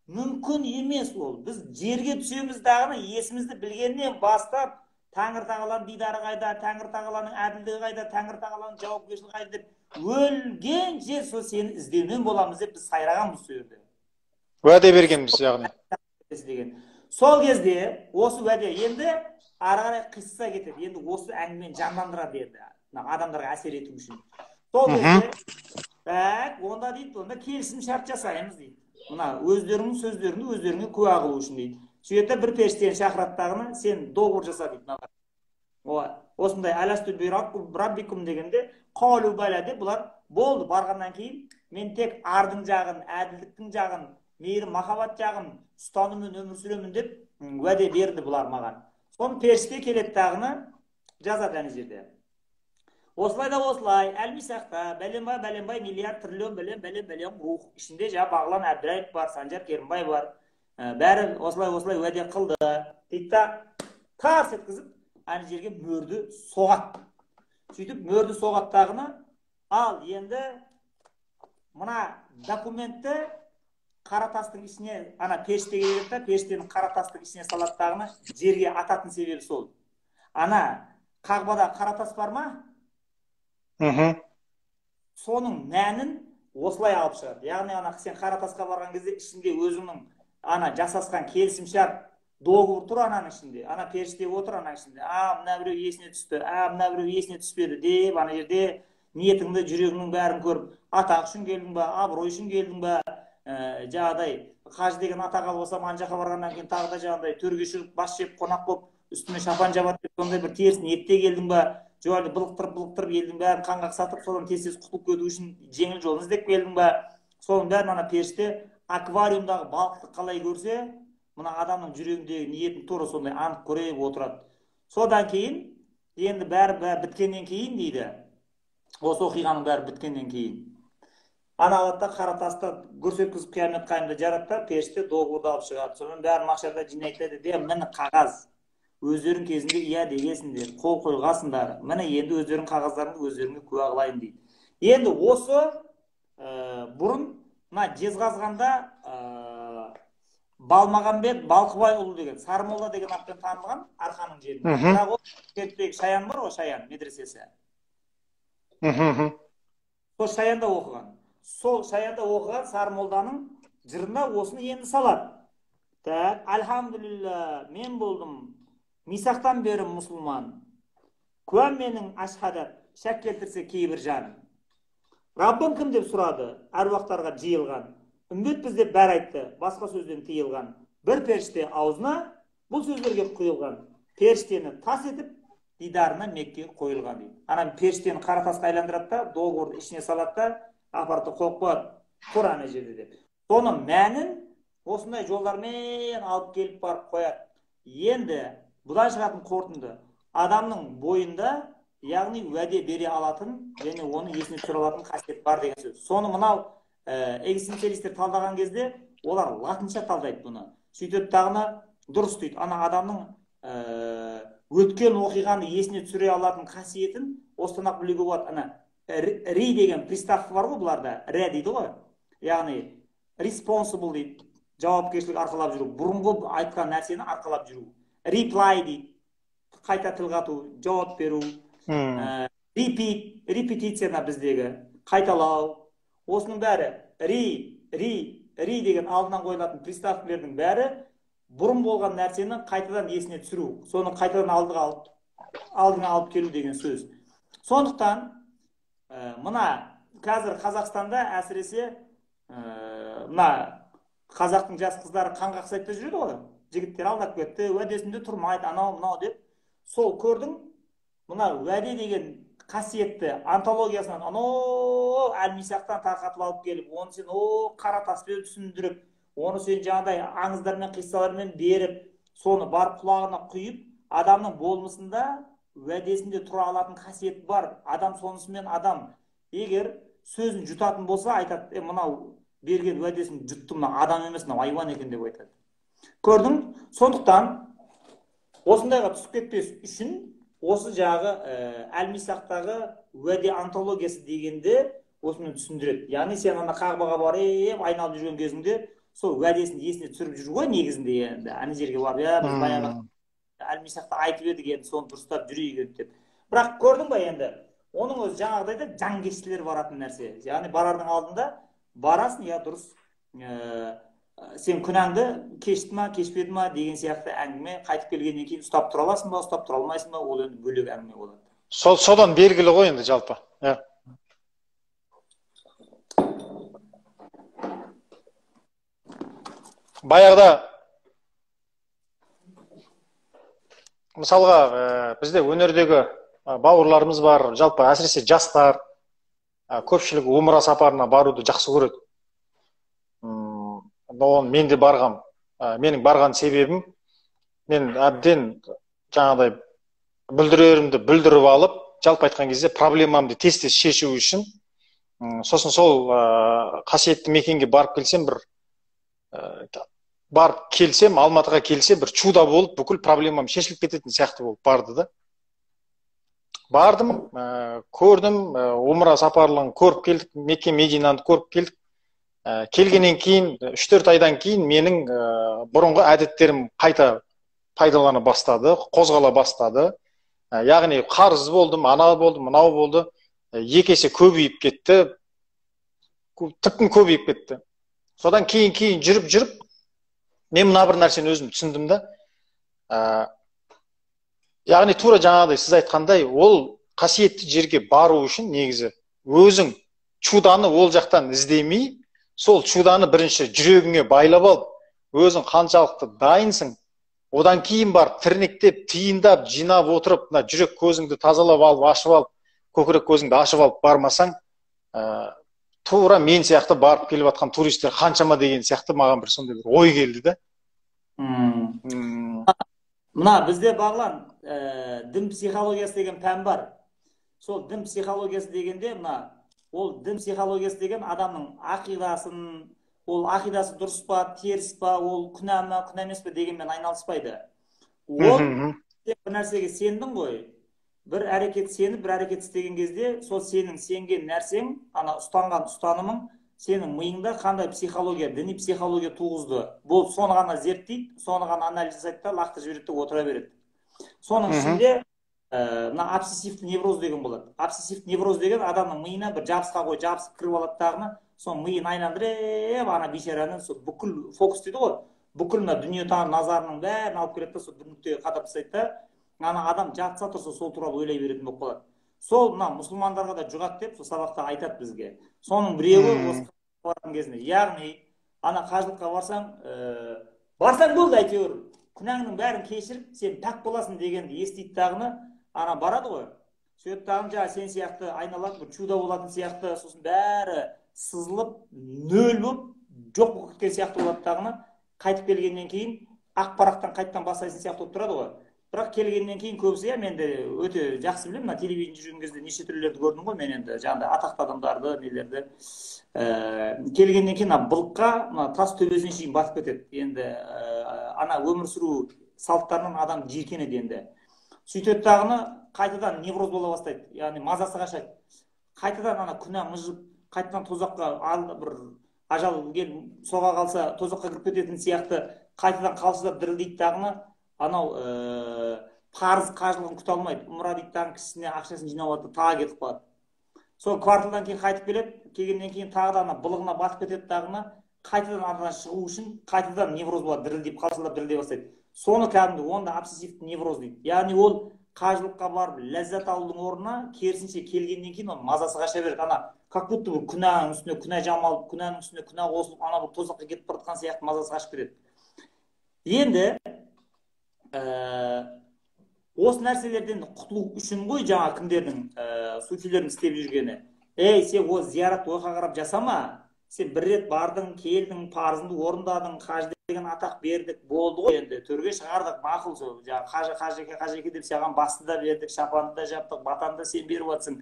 Мүмкін емес ол. Біз жерге түсеміз дағыны есімізді білгеннен бастап, Тәңір Тағаланың дидары қайда, Тәңір Тағаланың әділдігі қайда, Тәңір Тағаланың жауапкершілігі қайда деп, өлгенше сол сені іздеумен боламыз деп біз сайрағанбыз сол жерде. Уәде бергенбіз яғни. Сол кезде осы уәде енді ары қарай қисса кетеді. Енді осы әңгімені жандандырады енді адамдарға әсер ету үшін. Сол кезде онда дейді, онда келісім шарт жасаймыз дейді. Мына өздеріңнің сөздеріңді өздеріңе куә қылу үшін дейді. Сөйтті бір періштені шақыраттағына сен доғыр жаса дейді. Осындай аласту би раббикум дегенде қалу бәлә деп бұлар болды. Барғаннан кейін мен тек ардың жағын, әділдіктің жағын, мейірім, махаббат жағын ұстаныммен өмір сүремін деп уәде берді бұлар маған. Соны періште келеді тағына жазады әне жерде. Осылай да осылай, әлмисақта, бәленбай, миллиард, триллион, бәлен рух. Ішінде Бағлан Әбдірайып бар, Санжар Керімбай бар. Бәрі осылай уәде қылды. Дейді тарс еткізіп, әне жерге мөрді соғат. Сөйтіп, мөрді соғаттағына, ал енді мына документті қаратастың ішіне, ана періштеге келеді, періштенің қаратастың ішіне салаттағына жерге ататын себебі сол. Ана Қағбада қаратас бар ма? Соның мәнін осылай алып шығады. Яғни ана сен қаратасқа барған кезде ішінде өзіңнің ана жасасқан келісім шарт доғыр тұр ананың ішінде. Ана періште отыр ананың ішінде. Мына біреу есіне түсті, мына біреу есіне түспеді деп ана жерде ниетіңді, жүрегіңнің бәрін көріп, атақ үшін келдің ба, абырой үшін келдің ба, жағдай қажы деген атақ алып болсам ана жаққа барғаннан кейін тағы да жағдай төрге шығып бас жеп қонақ болып үстіме шапан жабады деп сондай бір теріс ниетте келдің ба, жоғарды былықтырып елдің бәрін қанға қысатып, содан тез құтылып кету үшін жеңіл жолын іздеп келдің ба? Соның бәрін ана періште аквариумдағы балықты қалай көрсе, мына адамның жүрегіндегі ниетін тура сондай анық көріп отырады. Содан кейін, енді бәрі біткеннен кейін дейді, осы оқиғаның бәрі біткеннен кейін, ана алатта қаратасты көрсеткізіп қиямет қайымда жаратты, періште доғырды алып шығады. Соның бәрін мақшарда жинайтады де, міне қағаз. өздерің кезінде иә дегесіңдер, қол қойғасыңдар. Міне енді өздерің қағаздарыңды өздеріңе куә қылайын дейді. Енді осы бұрын мына Жезқазғанда Балмағамбет Балқыбайұлы деген Сармолла деген атпен танылған Арқаның жерінде. Бірақ ол Шымкенттегі Шаян бар ғой, Шаян медресесі. Сол Шаянда оқыған. Сол Шаянда оқыған Сармолданың жырына осыны енді салады. Так, альхамдулилля, мен болдым мисақтан бері мұсылман. Куәм менің ашхадат, шәк келтірсе кейбір жан. Раббың кім деп сұрады, әруақтарға жиылған. Үмбет біз деп бәрі айтты, басқа сөзден тиылған. Бір періште аузына бұл сөздерге құйылған. Періштені тас етіп, дидарына Мекке қойылған дейді. Ана періштені қара тасқа айландырады да, доғырды ішіне салады да, апарты қойып қояды. Тұр ана жерде деп. Соның мәнін осындай жолдармен алып келіп барып қояды. Енді бұдан шығатын қорытынды адамның бойында, яғни уәде бере алатын және оны есіне түсіре алатын қасиет бар деген сөз. Соны мынау экзистенциалистер талдаған кезде олар латынша талдайды бұны. Сөйтіп тағына дұрыс дейді. Ана адамның өткен оқиғаны есіне түсіре алатын қасиетін осыдан-ақ білуге болады. Ана ри деген приставка бар ғой бұларда, ре дейді ғой. Яғни responsible дейді, жауапкершілік арқалап жүру, бұрынғы айтқан нәрсені арқалап жүру. Reply дейді, қайта тіл қату, жауап беру. Repeat, репетицияна біздегі, қайталау. Осының бәрі ри деген алдынан қойылатын приставкілердің бәрі бұрын болған нәрсені қайтадан есіне түсіру, соны қайтадан алдыңа алып келу деген сөз. Сондықтан мына қазір Қазақстанда әсіресе мына қазақтың жас қыздары қаңғақ сайтта жүреді ғой. Жігіттер алдап кетті, уәдесінде тұрмайды, анау мынау деп. Сол көрдің, мына уәде деген қасиетті антологиясынан анау әлмисақтан тарқатып алып келіп, оны сен қара таспен түсіндіріп, оны сен жаңағыдай аңыздармен, қиссалармен беріп, соны барып құлағына құйып, адамның болмысында уәдесінде тұра алатын қасиет бар. Адам сонысымен адам. Егер сөзін жұтатын болса, айтады, мынау берген уәдесін жұтты, мына адам емес, мынау айуан екен деп айтады. Көрдің? Сондықтан осындайға түсіп кетпес үшін осы жағы әлмисақтағы уәде антологиясы дегенде осымен түсіндіреді. Яғни сен ана Қағбаға барып айналып жүрген кезіңде сол уәдесін есіне түсіріп жүр ғой негізінде. Енді ана жерге барып, біз баяғы әлмисақта айтып едік, енді соны дұрыстап жүрейік деп. Бірақ көрдің ба енді, оның өзі жаңағыдай да жанкештілер баратын нәрсе. Яғни барардың алдында барасың, я дұрыс, сен күнәңді кешті ма, кешпеді ма деген сияқты әңгіме, қайтып келгеннен кейін ұстап тұра аласың ба, ұстап тұра алмайсың ба, ол енді бөлек әңгіме болады. Содан белгілі ғой енді жалпы. Баяғыда мысалға бізде өнердегі бауырларымыз бар, жалпы әсіресе жастар, көпшілігі умра сапарына баруды жақсы көреді. Мен де барғам. Менің барған себебім, мен әбден жаңағыдай бүлдірерімді бүлдіріп алып, жалпы айтқан кезде проблемамды тез-тез шешу үшін, сосын сол қасиетті мекенге барып келсем, Алматыға келсем, бір чудо болып, бүкіл проблемам шешіліп кететін сияқты болып барды да. Бардым, көрдім, умра сапарлығын көріп келдік, Мекке Мединаны көріп келдік. Келгеннен кейін, 3-4 айдан кейін менің бұрынғы әдеттерім қайта пайдалана бастады, қозғала бастады. Яғни қарыз болдым, анау болдым, мынау болды. Екі есе көбейіп кетті, тіптен көбейіп кетті. Содан кейін жүріп, мен мына бір нәрсені өзім түсіндім да. Яғни тура жаңағыдай сіз айтқандай, ол қасиетті жерге бару үшін негізі өзің чуданы ол жақтан іздемей, сол чуданы бірінші жүрегіңе байлап алып, өзің қаншалықты дайынсың, одан кейін бар тірнектеп, тиындап, жинап отырып, жүрек көзіңді тазалап алып, ашып алып, көкірек көзіңді ашып алып бармасаң, тура мен сияқты барып келіп жатқан туристер қаншама деген сияқты маған бір сондай бір ой келді да. Мына бізде бағлан дін психологиясы деген пән бар. Сол дін психологиясы дегенде ол дін психологиясы деген адамның ақидасын, ол ақидасы дұрыс па, теріс па, ол күнә ма, күнә емес пе дегенмен айналыспайды. Ол сен бір нәрсеге сендің ғой, бір әрекет сеніп бір әрекет істеген кезде сол сенің сенген нәрсең, ана ұстанған ұстанымың сенің миыңда қандай психология, діни психология туғызды, бұл соны ғана зерттейді, соны ғана анализ жасайды да лақтырып жібереді де отыра береді. Соның ішінде мына обсессивті невроз деген болады. Обсессивті невроз деген адамның миына бір жабысқа қойып жабысып кіріп алады дағыны, соның миын айналдырып ана бейшараның сол бүкіл фокус дейді ғой, бүкіл мына дүниетаным назарының бәрін алып келеді да сол бір нүктеге қадап тастайды да, ана адам жатса тұрса сол туралы ойлай беретін болып қалады. Сол мына мұсылмандарға да жұғады деп сол сабақта айтады бізге. Соның біреуі осы барған кезінде, яғни ана қажылыққа барсаң болды әйтеуір, күнәңнің бәрін кешіріп, сен пәк боласың дегенді естиді дағыны, ана барады ғой. Сөйтіп дағын жаңа сен сияқты айналады, бір чудо болатын сияқты, сосын бәрі сызылып, нөл болып, жоқ болып кеткен сияқты болады дағыны, қайтып келгеннен кейін ақпараттан қайттан бастайсың сияқты болып тұрады ғой. Бірақ келгеннен кейін көбісі, мен де өте жақсы білемін, мына телевидение жүрген кезде неше түрлерді көрдім ғой, мен енді жаңағыдай атақты адамдарды, нелерді. Келгеннен кейін былыққа тас төбесіне шейін батып кетеді. Енді ана өмір сүру салттарынан адам жиіркенеді енді. Сөйтеді дағыны қайтадан невроз бола бастайды, яғни мазасы қашады. Қайтадан ана күнә мыжып, қайтадан тозаққа бір ажал келіп соға қалса тозаққа кіріп кететін сияқты қайтадан қалшылдап дірілдейді дағыны, анау парыз қажылығын күте алмайды. Умра дейді дағын кісісіне ақшасын жинап алады, тағы кетіп қалады. Сол кварталдан кейін қайтып келеді, келгеннен кейін тағы да ана былығына батып кетеді дағыны, қайтадан арадан шығу үшін қайтадан невроз болады, дірілдеп қалшылдап дірілдей бастайды. Соны кәдімгі онда обсессивті невроз дейді. Яғни ол қажылыққа барып ләззат алудың орнына керісінше келгеннен кейін оның мазасы қаша береді. Ана как будто бір күнәнің үстіне күнә жамалып, күнәнің үстіне күнә қосылып, ана бір тозаққа кетіп бара жатқан сияқты мазасы қашып кетеді. Енді осы нәрселерден құтылу үшін ғой жаңа кімдердің суфилердің істеп жүргені. Сен ол зиярат ойға қарап жасама, сен бір рет бардың, келдің, парызыңды орындадың, қажы деген атақ бердік, болды ғой, енді төрге шығардық, мақұл, қажеке деп саған басты да бердік, шапанды да жаптық, батанды сен беріп жатсың.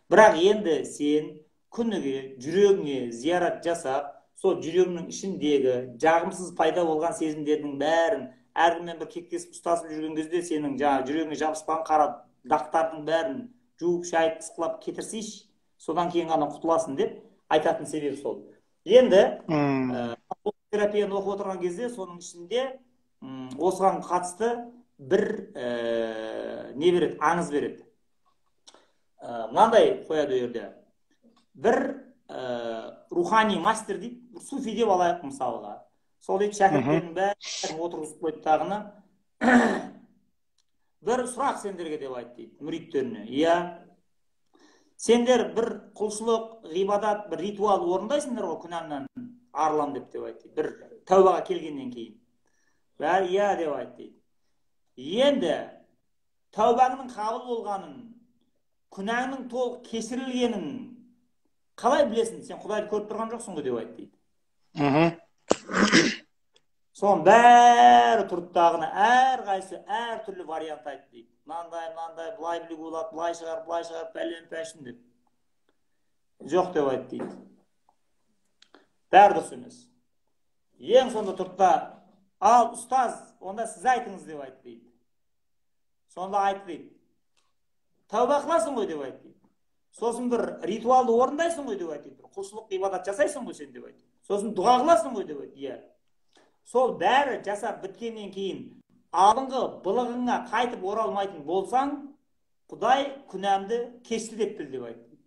Бірақ енді сен күніге жүрегіңе зиярат жасап, сол жүрегіңнің ішіндегі жағымсыз пайда болған сезімдердің бәрін әркіммен бір кектесіп ұстасып жүрген кезде сенің жаңа жүрегіңе жабысқан қара дақтардың бәрін жуып шайып ысқылап кетірсейші, содан кейін ғана құтыласың деп айтатын себеп сол. Енді терапияны оқып отырған кезде соның ішінде осыған қатысты бір не береді, аңыз береді. Мынандай қояды ол жерде. Бір рухани мастер дейді, бір суфи деп алайық мысалға. Сол дейді шәкірттердің бәрін отырғызып қойды дағыны. Бір сұрақ сендерге деп айтты дейді, мүриттеріне. Сендер бір құлшылық, ғибадат, бір ритуал орындайсыңдар ғой күнәмнен арылам деп айтты. Бір тәубаға келгеннен кейін. Иә деп айтты. Енді тәубаңның қабыл болғанын, күнәңнің толық кешірілгенін қалай білесің? Сен Құдайды көріп тұрған жоқсың ғой деп айтты. Соның бәрі тұрып дағыны әр қайсы әр түрлі вариант айтты дейді. Мынандай, былай білуге болады, былай шығар, пәлен пәшін деп. Жоқ деп айтты дейді. Бәрі дұрыс емес. Ең сонда тұрып та, ал ұстаз, онда сіз айтыңыз деп айтты дейді. Сонда айтты дейді. Тәуба қыласың ғой деп айтты дейді. Сосын бір ритуалды орындайсың ғой деп айтты. Құлшылық ғибадат жасайсың ғой сен деп айтты. Сосын дұға қыласың ғой деп айтты. Сол бәрі жасап біткеннен кейін алдыңғы былығыңа қайтып оралмайтын болсаң, Құдай күнәмді кешті деп біл деп айтты.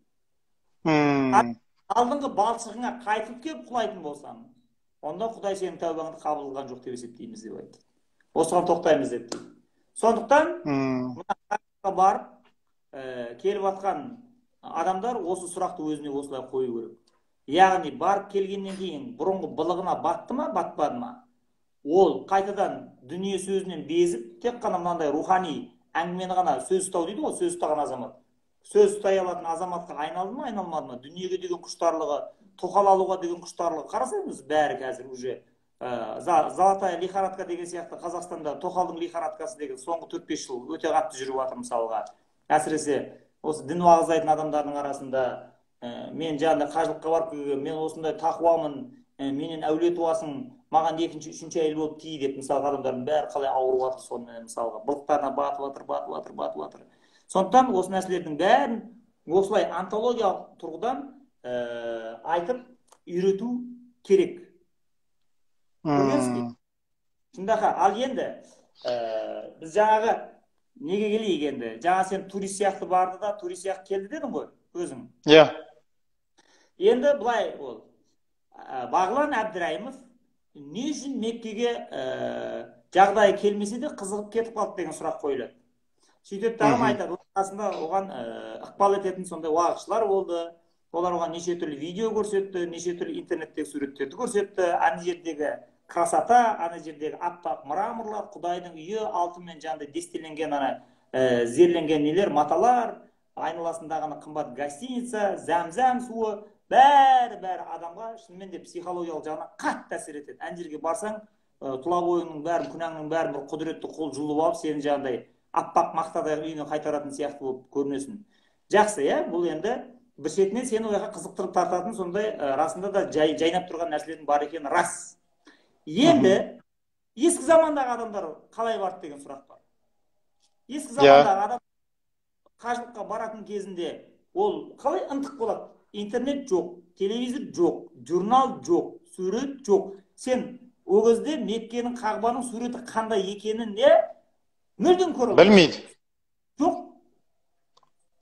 Алдыңғы балшығыңа қайтып келіп құлайтын болсаң, онда Құдай сенің тәубаңды қабыл қылған жоқ деп есептейміз деп айтты. Осыған тоқтаймыз деп дейді. Сондықтан мына барып келіп жатқан адамдар осы сұрақты өзіне осылай қою керек. Яғни барып келгеннен кейін бұрынғы былығына батты ма, батпады ма? Ол қайтадан дүние сөзінен безіп, тек қана мынандай рухани әңгімені ғана сөз ұстау дейді ғой, сөз ұстаған азамат. Сөз ұстай алатын азаматқа айналды ма, айналмады ма? Дүниеге деген құштарлығы, тоқал алуға деген құштарлығы қарасаңыз, бәрі қазір уже золотая лихорадка деген сияқты Қазақстанда тоқалдың лихорадкасы деген соңғы 4-5 жыл өте қатты жүріп жатыр мысалға. Әсіресе осы дін уағыздайтын адамдардың арасында мен жаңағыдай қажылыққа барып келген, мен осындай тақуамын, менен әулие туасың, маған екінші үшінші әйел болып тиі деп мысалға адамдардың бәрі қалай ауырып жатыр сонымен мысалға былықтарына батып жатыр. Сондықтан осы нәрселердің бәрін осылай антологиялық тұрғыдан айтып үйрету керек. Көргенсіз шындақа. Ал енді біз жаңағы неге келейік енді? Жаңа сен турист сияқты барды да, турист сияқты келді дедің ғой өзің. Иә. Енді былай ол Бағлан Әбдірайымов не үшін Меккеге жағдайы келмесе де қызығып кетіп қалды деген сұрақ қойылады. Сөйтіп тағым айтады, қасында оған ықпал ететін сондай уағызшылар болды. Олар оған неше түрлі видео көрсетті, неше түрлі интернеттегі суреттерді көрсетті. Ана жердегі красота, ана жердегі аппақ мраморлар, Құдайдың үйі, алтынмен жаңағыдай дестеленген зерленген нелер, маталар, айналасындағы қымбат гостиница, зәм-зәм суы, бәрі адамға шынымен де психологиялық жағынан қатты әсер етеді. Ана жерге барсаң, тұла бойыңның бәрін, күнәңнің бәрін бір құдіретті қол жұлып алып, сені жаңағыдай аппақ мақтадай үйіне қайтаратын сияқты болып көрінесің. Жақсы, иә? Бұл енді бір шетінен сені ойға қызықтырып тартатын сондай расында да жайнап тұрған нәрселердің бар екені рас. Енді ескі замандағы адамдар қалай барды деген сұрақ бар. Ескі замандағы адам қажылыққа баратын кезінде ол қалай ынтық болады? Интернет жоқ, телевизор жоқ, журнал жоқ, сурет жоқ. Сен о кезде Меккенің Қағбаның суреті қандай екенін мүлдем көре алмайсың. Білмейді. Жоқ.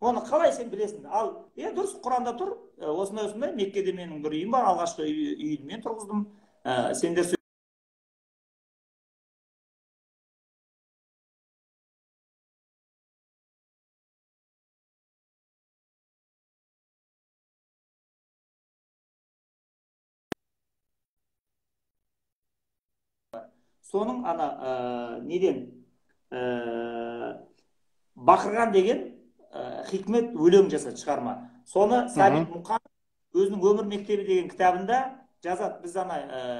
Оны қалай сен білесің? Ал, дұрыс, Құранда тұр. Осындай Меккеде менің бір үйім бар, алғашқы үйді мен тұрғыздым. Сендер соның неден Бақырған деген хикмет өлең жасады шығарма. Соны Сәбит Мұқан өзінің өмір мектебі деген кітабында жазады. Біз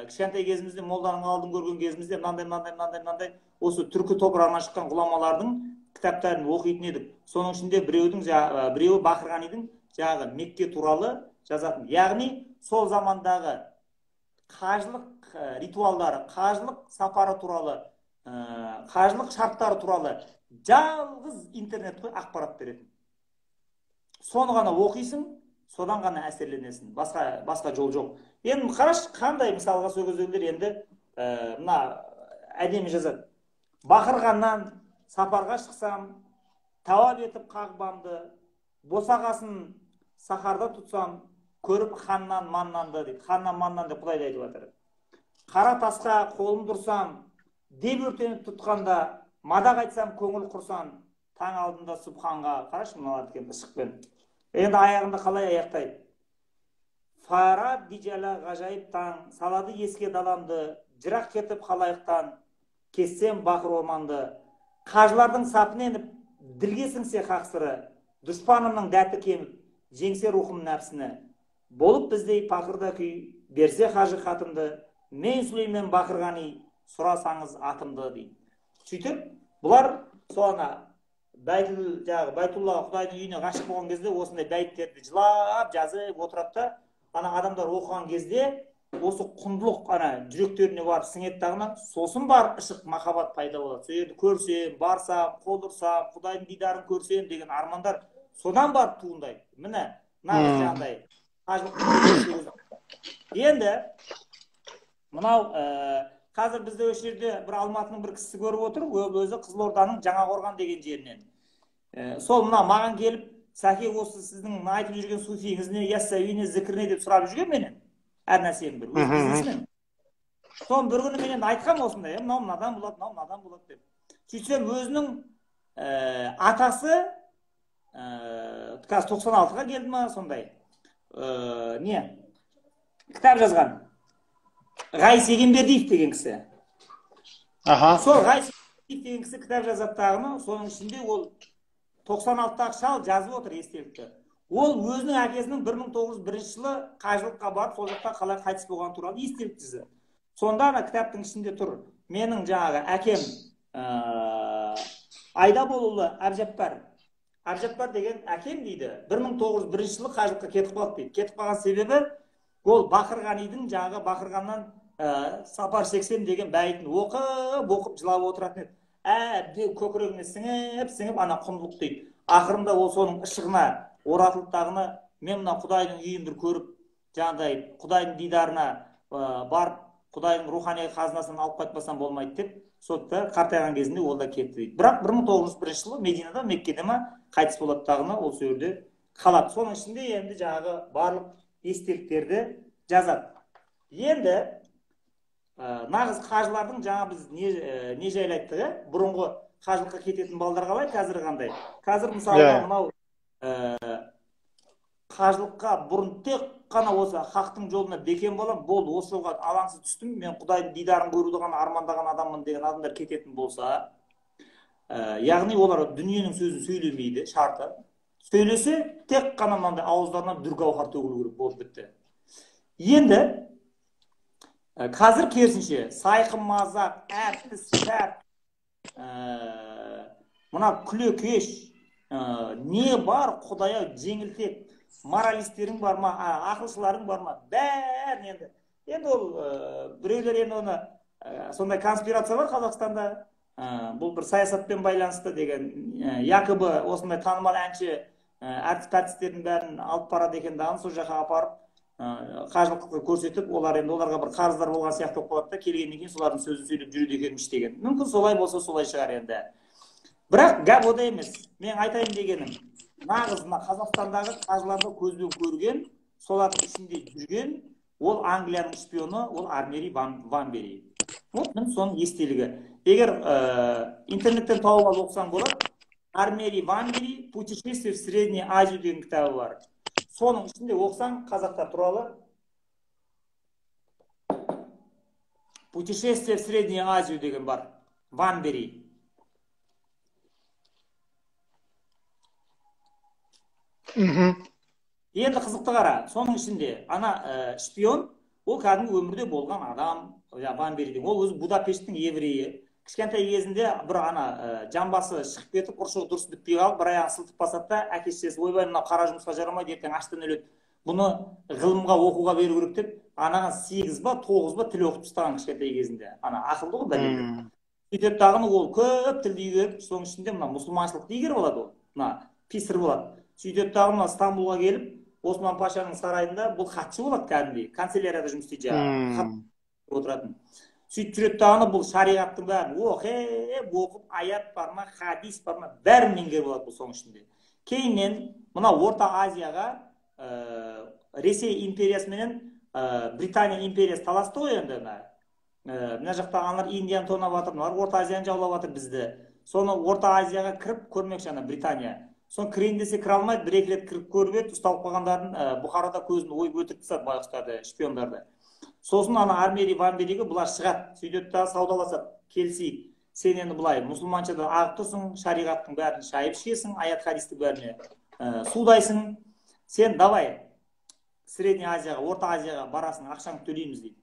кішкентай кезімізде молданың алдын көрген кезімізде мынандай осы түркі топырағынан шыққан ғұламалардың кітаптарын оқитын едік. Соның ішінде біреуі Бақырғанидің жаңағы Мекке туралы жазатын. Яғни сол замандағы қажылық ритуалдары, қажылық сапары туралы, қажылық шарттары туралы жалғыз интернет қой ақпарат беретін. Соны ғана оқисың, содан ғана әсерленесің. Басқа жол жоқ. Енді қараш, қандай мысалға сөйлер енді мына әдемі жазады. Бақырғаннан сапарға шықсам, тауап етіп Қағбамды, босағасын сахарда тұтсам, көріп ханнан маннанды дейді. Ханнан маннан деп Құдайды айтып жатыр. Қара тасқа қолым тұрсам, деп өртеніп тұтқанда, мадақ айтсам көңіл құрсан, таң алдында Субханға. Қарашы мыналарды екен ышықпен. Енді аяғында қалай аяқтайды? Фара бижала ғажайып таң, салады еске даламды, жырақ кетіп халайықтан, кессем бақыр орманды. Қажылардың сапын еніп, ділге сіңсе қақсыры, дұшпанымның дәті кеміп, жеңсе рухым нәпсіні. Болып біздей пақырда күй, берсе қажы қатымды, мен Сүлеймен Бақырғани, сұрасаңыз атымды дейді. Сөйтіп, бұлар соңына Байтуллаға Құдайдың үйіне ғашық болған кезде осындай бәйттерді жылап жазып отырады да, адамдар оқыған кезде осы құндылық жүректеріне барып сіңеді дағына, сосын бар ішік махаббат пайда болады. Сол жерді көрсем, барсам, қол ұрсам, Құдайдың дидарын көрсем деген армандар содан барып туындайды. Міне, нағыз жағдай. Енді мынау қазір бізде осы жерде бір Алматының бір кісісі көріп отыр, өзі Қызылорданың Жаңақорған деген жерінен. Сол мына маған келіп, Сәке, осы сіздің айтып жүрген суфиіңізіне, яссауине, зікіріне деп сұрап жүрген менен. Әр нәрсені бір өз бизнесінен. Соны бір күні менен айтқам осындай, мынау мынадан болады деп. Сөйтсем өзінің атасы 96-ға келді ма сондай. Кітап жазған. Ғайс Егенбердиев деген кісі. Сол Ғайс Егенбердиев деген кісі кітап жазаттағыны, соның ішінде ол 96-тағы шал жазып отыр естелікті. Ол өзінің әкесінің 1901 жылы қажылыққа барып, сол жақта қалай қайтыс болған туралы естелік жазды. Сонда кітаптың ішінде тұр. Менің жаңағы әкем Айдаболұлы Әбжаппар. Әбжаппар деген әкем дейді, 1901 жылы қажылыққа кетіп қалды дейді. Кетіп қалған себебі ол Бақырғанидың жаңағы Бақырғаннан сапар шексем деген бәйітін оқып жылап отыратын еді. Әбден көкірегіне сіңіп ана құндылық дейді. Ақырында ол соның ышығына оратылып тағыны, мен мына Құдайдың үйін бір көріп, жаңағыдай Құдайдың дидарына барып, Құдайдың рухани қазынасын алып қайтпасам болмайды деп, сотта қартайған кезінде ол да кетті дейді. Бірақ 1901 жылы Мединада, Меккеде ма қайтыс болады тағыны, ол сөйерде қалады. Соның ішінде енді жаңағы барлық естеліктерді жазады. Енді нағыз қажылардың жаңа біз не жайлы айттық, бұрынғы қажылыққа кететін балдар қалай, қазір қандай? Қазір мысалы мынау қажылыққа бұрын тек қана осы хақтың жолына бекем болам, болды, осы жолға алаңсыз түстім, мен Құдайдың дидарын көруді ғана армандаған адаммын деген адамдар кететін болса, яғни олар дүниенің сөзін сөйлемейді, шарты. Сөйлесе, тек қана мынандай ауыздарынан дүр гауһар төгілу керек, болып бітті. Енді қазір керісінше сайқын мазақ, әртіс, сәт, мына күлекеш, не бар Құдай-ау, жеңілтек, моралистерің бар ма, ақылшыларың бар ма, бәрін енді ол біреулер енді оны сондай конспирация бар Қазақстанда, бұл бір саясатпен байланысты деген, якобы осындай танымал әнші әртіс-пәртістердің бәрін алып барады екен дағын, сол жаққа апарып қажылықты көрсетіп, оларға бір қарыздар болған сияқты болып қалады да, келгеннен кейін солардың сөзін сөйлеп жүреді екенміш деген. Мүмкін солай болса солай шығар енді. Бірақ гәп ода емес. Мен айтайын дегенім, нағыз Қазақстандағы қажыларды көзбен көрген, солардың ішінде жүрген, ол Англияның шпионы, ол Армери Ван Бери. Вот мен соның естелігі. Егер интернеттен тауып алып оқысаң болады, Армери Ван Бери «Путешествие в Средней Азию» деген кітабы бар. Соның ішінде оқысаң қазақтар туралы «Путешествие в Среднюю Азию» деген бар. Ван Бери. Енді қызықты қара, соның ішінде ана шпион, ол кәдімгі өмірде болған адам, Ван Бери деген. Ол өзі Будапешттің еврейі. Кішкентай кезінде бір ана жамбасы шығып кетіп, ұршығы дұрыс бітпей қалып, бір аяғын сылтып басады да, әке-шешесі ойбай, мына қара жұмысқа жарамайды, ертең аштан өледі. Бұны ғылымға оқуға беру керек деп, анаған 8 ба 9 ба тіл оқып тастаған кішкентай кезінде. Ана ақылды ғой дәлелді. Сөйтіп тағыны ол көп тілді игеріп, соның ішінде мына мұсылманшылықты игеріп алады ол. Мына писір болады. Сөйтіп тағыны Стамбулға келіп, Осман Пашаның сарайында бұл хатшы болады кәдімгідей, канцелярияда жұмыс істейді жаңағы. Хат отыратын. Сөйтіп жүреді тағыны бұл шариғаттың бәрін оқып, аят бар ма, хадис бар ма, бәрін меңгеріп алады бұл соның ішінде. Кейіннен мына Орта Азияға Ресей империясы менен Британия империясы таласты ғой енді. Мына жақта аналар Индияны тонап жатыр, мыналар Орта Азияны жаулап жатыр бізді. Соны Орта Азияға кіріп көрмекші ана Британия. Соны кірейін десе кіре алмайды, бір-екі рет кіріп көріп еді, ұсталып қалғандарын Бұхарада көзін ойып өтіріп тастады байғұстарды, шпиондарды. Сосын ана Армери Ван Бериге бұлар шығады, сөйтеді да саудаласады, келісейік. Сен енді бұлай мұсылманшада ағып тұрсың, шариғаттың бәрін шайып ішесің, аят хадисті бәріне судайсың. Сен давай Средний Азияға, Орта Азияға барасың, ақшаңды төлейміз дейді.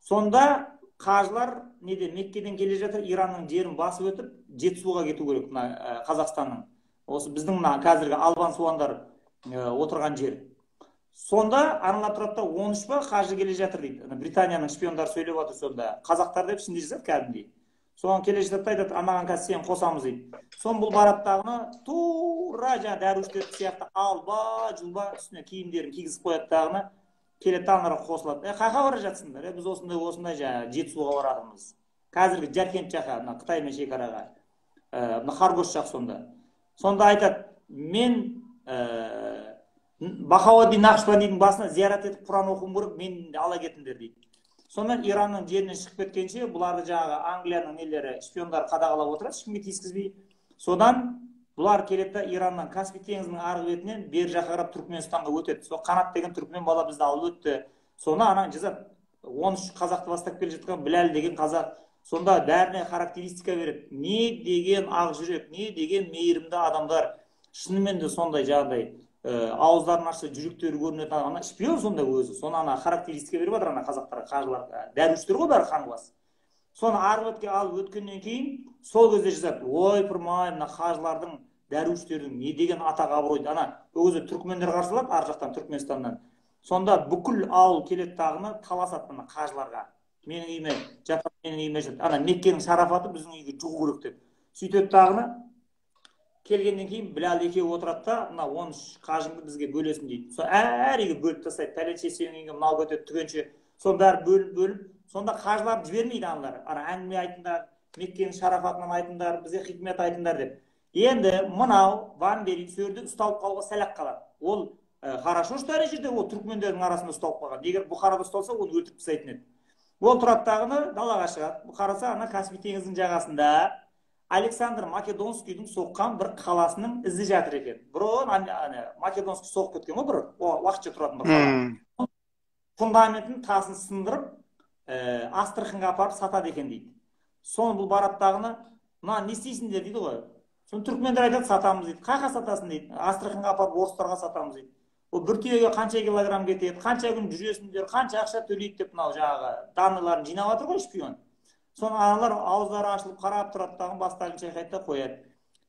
Сонда қажылар Меккеден келе жатыр, Иранның жерін басып өтіп, Жетісуға кету керек, Қазақстанның. Осы біздің қазіргі Албан суандар отырған жер. Сонда аналар тұрады 13 ба қажы келе жатыр дейді. Британияның шпиондары сөйлеп отыр сонда. Қазақтар деп ішінде жазады кәдімгідей. Соған келе жатыр айтады, анаған қазір сен қосамыз дейді. Сон бұл бараттағыны тура жаңа дәруіштер сияқты алба жұлба үстіне киімдерін кигізіп қояды дағыны. Келеді таңырақ қосылады. Қайқа бара жатсыңдар? Біз осындай жаңа Жетісуға баратырмыз. Қазіргі Жаркент жаққа, Қытаймен шекараға. Харгош жақ сонда. Сонда айтады, мен Бахауаддин Нақшбандидің басына зиярат етіп Құран оқуым керек, мен ала кетіңдер дейді. Сонымен Иранның жерінен шығып кеткенше, бұларды жаңағы Англияның нелері, шпиондар қадағалап отырады, ешкімге тиіскізбей. Содан бұлар келеді, Ираннан Каспий теңізінің арғы бетінен бер жаққа қарап Түркменстанға өтеді. Сол Қанат деген түркмен бала бізді алып өтті. Соны анаң жазады, 13 қазақты бастап келе жатқан Біләл деген қазақ. Сонда бәріне характеристика береді. Не деген ақ жүрек, не деген мейірімді адамдар. Шынымен де сондай жағдай. Ауыздарын ашса жүректері көрінетін ана шпион сонда өзі. Соны ана характеристика беріп жатыр ана қазақтарға, қажыларға. Дәруіштер ғой бәрі қаңғыбас. Соны арғы бетке алып өткеннен кейін сол кезде жазады, ой пырмай, мына қажылардың, дәруіштердің не деген атақ абыройды. Ана өзі түркмендер қарсы алады ар жақтан Түркменстаннан. Сонда бүкіл ауыл келеді тағыны таласады мына қажыларға. менің үйіме жатады, менің үйіме жатады. Ана Меккенің шарафаты біздің үйге жұғу керек деп. Сөйтеді дағыны келгеннен кейін Білал екеуі отырады да, мына 13 қажыңды бізге бөлесін дейді. Сол әр үйге бөліп тастайды. Пәленше сенің үйіңе мынау кетеді, түгенше. Соның бәрі бөліп, сонда қажыларды жібермейді аналар. Ана әңгіме айтыңдар, Меккенің шарафатынан айтыңдар, бізге хикмет айтыңдар деп. Енді мынау Ван Бери сөрді ұсталып қалуға сәл-ақ қалады. Ол хорошо, что ана жерде ол түркмендердің арасында ұсталып қалған. Егер Бұхарада ұсталса, оны өлтіріп тастайтын еді. Ол тұрады дағыны далаға шығады. Қараса, ана Каспий теңізінің жағасында Александр Македонскийдің соққан бір қаласының ізі жатыр екен. Бұрын Македонский соғып кеткен ғой бір уақытша тұратын бір қала. Фундаментін тасын сындырып, Астраханьға апарып сатады екен дейді. Соны бұл бараттағыны, мына не істейсіңдер дейді ғой. Соны түркмендер айтады, сатамыз дейді. Қайда сатасың дейді. Астраханьға апарып орыстарға сатамыз дейді. Ол бір түйеге қанша килограмм кетеді, қанша күн жүресіңдер, қанша ақша төлейді деп мынау жаңағы данныйларын жинап жатыр ғой шпион. Соны аналар ауыздары ашылып қарап тұрады дағы бастарын шайқайды да қояды.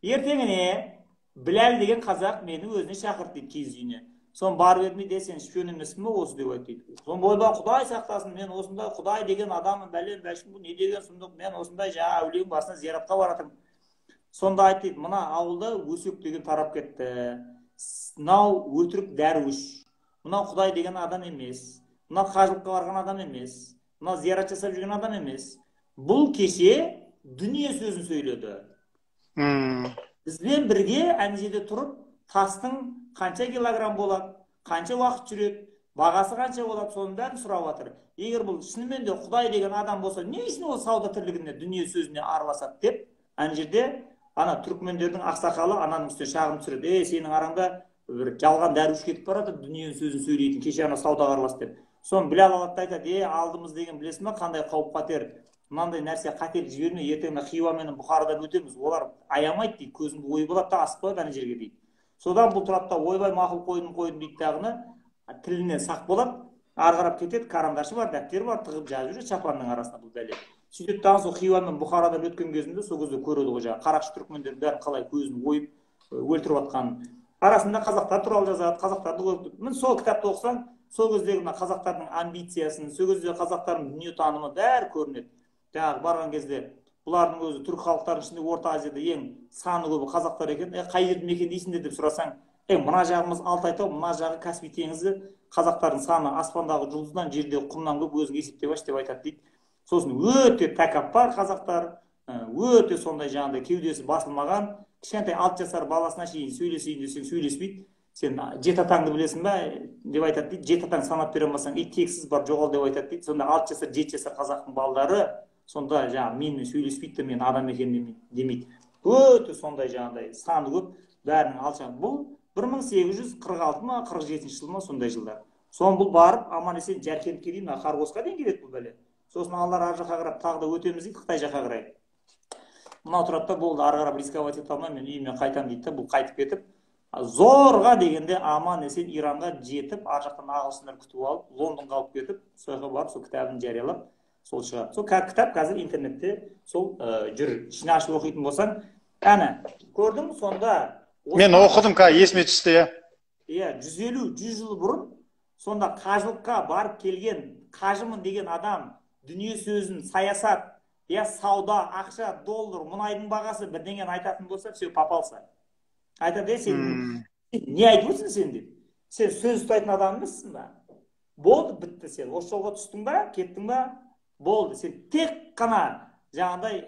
Ертеңіне Біләл деген қазақ мені өзіне шақырды дейді киіз үйіне. Соны барып едім дейді, сен шпион емессің бе осы деп айтты дейді. Соны ойбай Құдай сақтасын, мен осындай Құдай деген адамын, бәлем бәлшім бұл не деген сұмдық, мен осындай жаңа әулиенің басына зияратқа баратырмын. Сонда айтты дейді, мына ауылда өсек деген тарап кетті. Мынау өтірік дәруіш. Мынау Құдай деген адам емес. Мынау қажылыққа барған адам емес. Мынау зиярат жасап жүрген адам емес. Бұл кеше дүние сөзін сөйледі. Бізбен бірге ана жерде тұрып, тастың қанша килограмм болады, қанша уақыт жүреді, бағасы қанша болады, соның бәрін сұрап жатыр. Егер бұл шынымен де Құдай деген адам болса, не үшін ол сауда тірлігіне, дүние сөзіне араласады деп, ана жерде ана түркмендердің ақсақалы ананың үстіне шағым түсіреді. Сенің араңда бір жалған дәруіш кетіп барады, дүние сөзін сөйлейтін, кеше ана саудаға араласты деп. Соны Біләл алады да айтады, алдымыз деген білесің ба, қандай қауіп қатер, мынандай нәрсе қателік жіберме, ертең Хиуа менен Бұхарадан өтеміз, олар аямайды дейді, көзіңді ой болады да асып қояды ана жерге дейді. Содан бұл тұрады да ойбай мақұл қойдым дейді дағыны, тілінен сақ болады, ары қарап кетеді, қарандашы бар, дәптері бар, тығып жазып жүреді шапанның арасында бұл бәле. Сөйтеді дағы сол Хиуа мен Бұхарадан өткен кезінде сол кезде көреді ғой жаңағы қарақшы түркмендердің бәрін қалай көзін ойып өлтіріп жатқанын. Арасында қазақтар туралы жазады, қазақтарды өлтіріп. Міне сол кітапты оқысаң, сол кездегі мына қазақтардың амбициясын, сол кездегі қазақтардың дүниетанымы бәрі көрінеді. Жаңағы барған кезде бұлардың өзі түрік халықтарының ішінде Орта Азияда ең саны көбі қазақтар екен. Қай жерді мекендейсіңдер деп сұрасаң, мына жағымыз Алтай-тау, мына жағы Каспий теңізі, қазақтардың саны аспандағы жұлдыздан, жердегі құмнан көп, өзің есептеп аш деп айтады дейді. Сосын өте тәкаппар қазақтар, өте сондай жаңағыдай кеудесі басылмаған, кішкентай 6 жасар баласына шейін сөйлесейін десең сөйлеспейді. Сен жеті атаңды білесің бе деп айтады дейді. Жеті атаң санап бере алмасаң, тексіз бар жоғал деп айтады дейді. Сонда 6 жасар, 7 жасар қазақтың балдары сонда жаңағы менімен сөйлеспейді, мен адам екенін демейді. Өте сондай жаңағыдай саны көп, бәрінің алшаң. Бұл 1846 ма 47 жыл ма сондай жылдар. Соны бұл барып аман-есен Жәркентке дейін, Қарғосқа дейін келеді бұл бәле. Сосын алар ар жаққа қарап тағы да өтеміз дейді, Қытай жаққа қарай. Мынау тұрады да болды, ары қарап рисковать ете алмай, мен үйіме қайтамын дейді да, бұл қайтып кетіп, зорға дегенде аман-есен Иранға жетіп, ар жақтан ағылшындар күтіп алып, Лондонға алып кетіп, сояққа барып, сол кітабын жариялап, сол шығады. Сол кітап қазір интернетте сол жүр. Ішіне ашып оқитын болсаң, әне, көрдің сонда. Мен оқыдым, есіме түсті, иә. Иә, 150-100 жыл бұрын сонда қажылыққа барып келген, қажымын деген адам дүние сөзін, саясат, сауда, ақша, доллар, мұнайдың бағасы бірдеңені айтатын болса, все попался. Айтады, сен не айтып отырсың сен деп. Сен сөз ұстайтын адам емессің ба? Болды, бітті сен. Осы жолға түстің ба, кеттің ба? Болды. Сен тек қана жаңағыдай